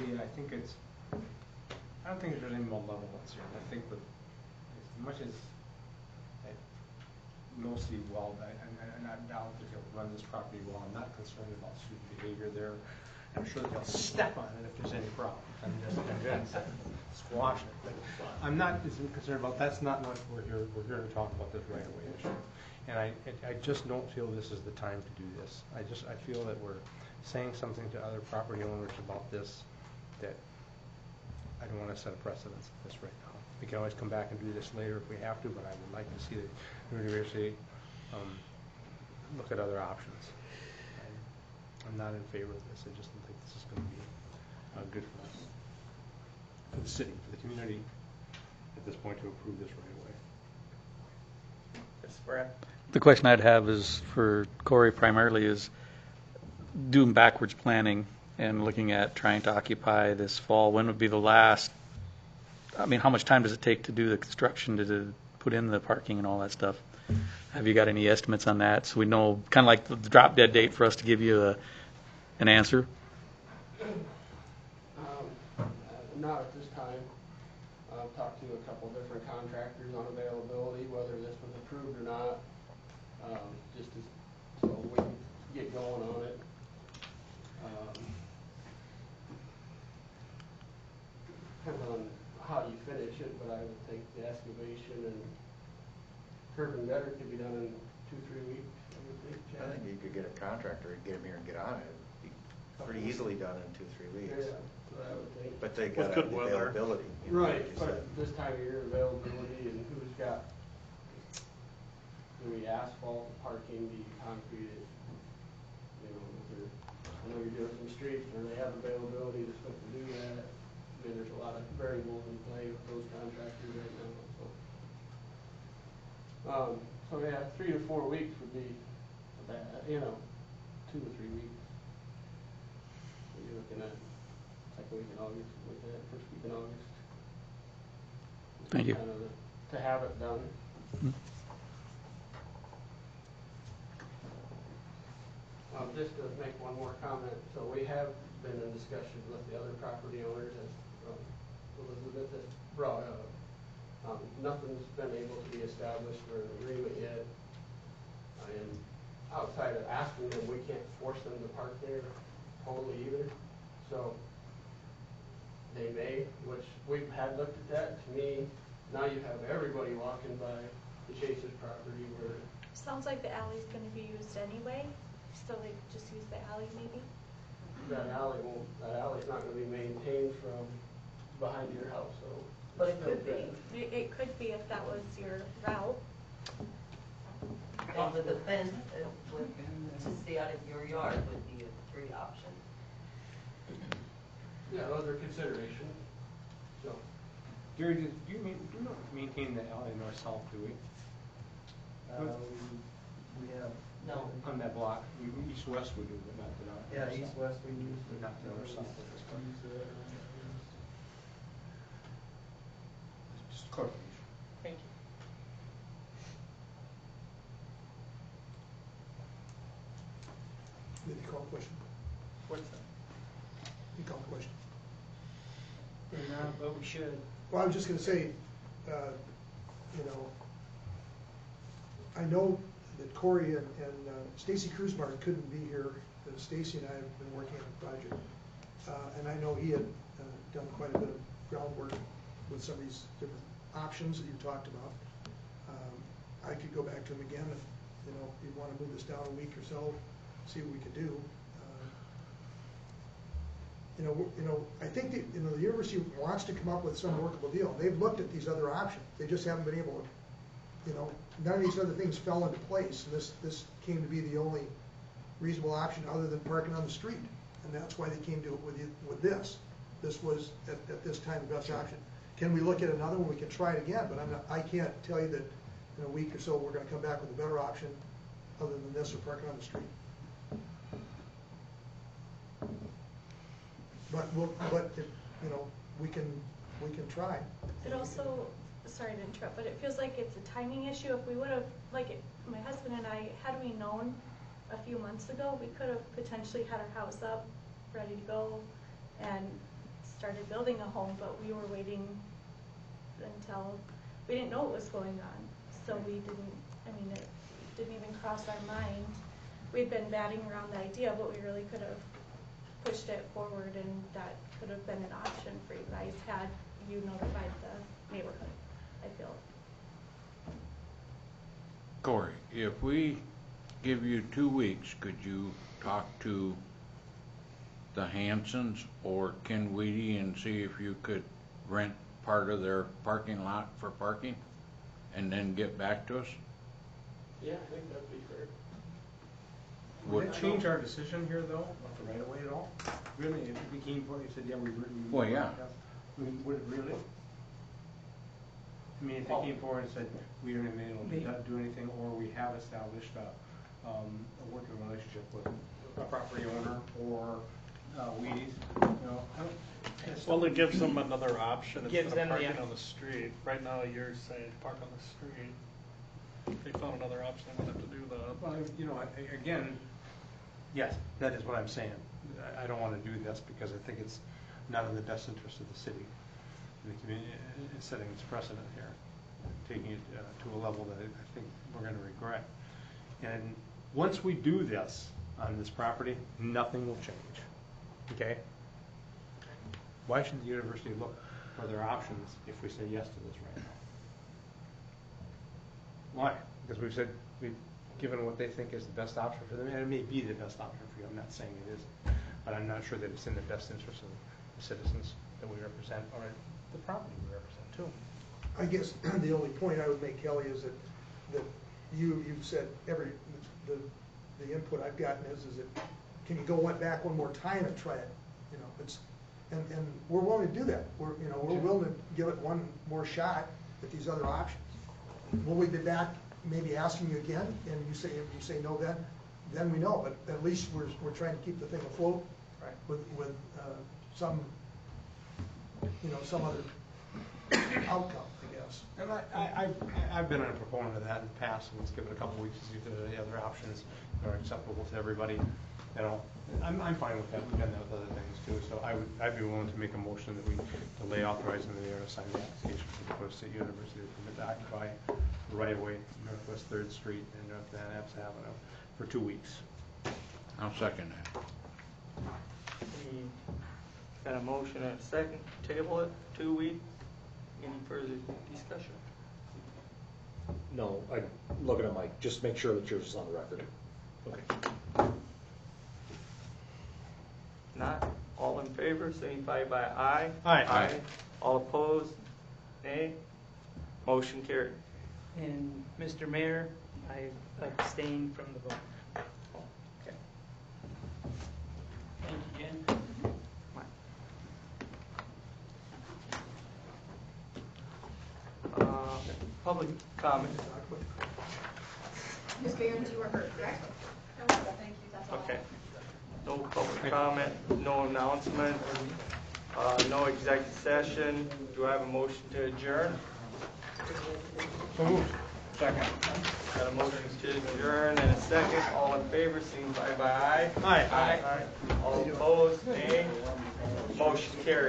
don't think there's any malevolence here. I think that as much as mostly I'm not down that he'll run this property well. I'm not concerned about student behavior there. I'm sure that they'll step on it if there's any problem and just squash it. But I'm not as concerned about, that's not what we're here to talk about, this right-of-way issue. And I just don't feel this is the time to do this. I feel that we're saying something to other property owners about this that I don't want to set a precedence of this right now. We can always come back and do this later if we have to, but I would like to see the university look at other options. I'm not in favor of this. I just don't think this is going to be good for the city, for the community, at this point to approve this right away. Yes, Brad? The question I'd have is for Corey primarily is doing backwards planning and looking at trying to occupy this fall. When would be the last, I mean, how much time does it take to do the construction to put in the parking and all that stuff? Have you got any estimates on that? So we know, kind of like the drop dead date for us to give you an answer? Not at this time. I've talked to a couple of different contractors on availability, whether this was approved or not, so we can get going on it. Depends on how you finish it, but I would think the excavation and curb and gutter could be done in 2-3 weeks. I would think. I think you could get a contractor and get him here and get on it. It'd be pretty easily done in 2-3 weeks. Yeah, that's what I would think. But they got good weather. availability. Right, but this time of year, availability and who's got, do we asphalt the parking, do you concrete it? You know, I know you're doing some streets, or they have availability to supposed to do that. I mean, there's a lot of variables in play with those contractors right now, so. So yeah, 3 to 4 weeks would be bad, 2 to 3 weeks. So you're looking at second week in August, with that first week in August. Thank you. Kind of to have it done. Just to make one more comment, so we have been in discussions with the other property owners, as Elizabeth has brought up. Nothing's been able to be established or an agreement yet. And outside of asking them, we can't force them to park there totally either. So they may, which we've had looked at that. To me, now you have everybody walking by the Chase's property where. Sounds like the alley's going to be used anyway, so they just use the alley maybe. That alley's not going to be maintained from behind your house, so. But it could be. It could be if that was your route. And with the fence, to stay out of your yard would be a great option. Yeah, those are considerations. So. Gary, do you not maintain the alley north-south, do we? We have. No. On that block, east-west we do, but not the north. Yeah, east-west we use. But not the north-south. Just clarification. Thank you. Did you call a question? What's that? You called a question. No, but we should. Well, I was just gonna say, I know that Corey and Stacy Kruzmar couldn't be here. Stacy and I have been working on the project. And I know he had done quite a bit of groundwork with some of these different options that you talked about. I could go back to him again if, you want to move this down a week or so, see what we could do. I think that, the university wants to come up with some workable deal. They've looked at these other options. They just haven't been able to, none of these other things fell into place. And this came to be the only reasonable option other than parking on the street. And that's why they came to it with this. This was, at this time, the best option. Can we look at another one? We can try it again, but I can't tell you that in a week or so we're going to come back with a better option other than this or parking on the street. But we can try. It also, sorry to interrupt, but it feels like it's a timing issue. If we would have, my husband and I, had we known a few months ago, we could have potentially had our house up, ready to go, and started building a home, but we were waiting until, we didn't know what was going on. So it didn't even cross our mind. We'd been batting around the idea, but we really could have pushed it forward, and that could have been an option for you guys had you notified the neighborhood, I feel. Corey, if we give you 2 weeks, could you talk to the Hansons or Ken Weedy and see if you could rent part of their parking lot for parking and then get back to us? Yeah, I think that'd be fair. Would it change our decision here, though, of the right-of-way at all? Really, if it became, you said, yeah, we Well, yeah. Would it really? I mean, if they came forward and said, we don't even be able to do anything, or we have established a working relationship with a property owner or Wheaties, you know, Well, it gives them another option Gives instead of them the parking on the street. Right now, you're saying park on the street. If they found another option, they wouldn't have to do that. well, you know, again, yes, that is what I'm saying. I don't want to do this because I think it's not in the best interest of the city. The community is setting its precedent here, taking it to a level that I think we're going to regret. And once we do this on this property, nothing will change. Okay? Why should the university look for their options if we say yes to this right now? Why? Because we've said, we've given what they think is the best option for them, and it may be the best option for you. I'm not saying it isn't, but I'm not sure that it's in the best interest of the citizens that we represent, or the property we represent too. I guess the only point I would make, Kelly, is that you've said the input I've gotten is that, can you go back one more time and try it? You know, it's, and we're willing to do that. We're willing to give it one more shot at these other options. Will we be back maybe asking you again, and you say no then we know, but at least we're trying to keep the thing afloat with some other outcome, I guess. And I've been a proponent of that in the past, and let's give it a couple weeks to see if there's any other options that are acceptable to everybody. You know, I'm fine with that. We've done that with other things too. So I'd be willing to make a motion that we delay authorizing the mayor to sign the application for the Dakota State University to permit to occupy the right of way Northwest 3rd Street and North Van Epps Avenue for 2 weeks. I'll second that. We got a motion and a second, table it 2 weeks. Any further discussion? No, I'm looking at Mike, just make sure that yours is on the record. Okay. Not, all in favor, signify by aye. Aye. Aye. All opposed, nay. Motion carried. And Mr. Mayor, I abstain from the vote. Okay. Thank you, Jen. Public comment. Ms. Barron, you were heard, correct? Thank you, that's all. Okay. No public comment, no announcement, no executive session. Do I have a motion to adjourn? So moved. Second. Got a motion to adjourn and a second. All in favor, signify by aye. Aye. Aye. All opposed, nay. Motion carried.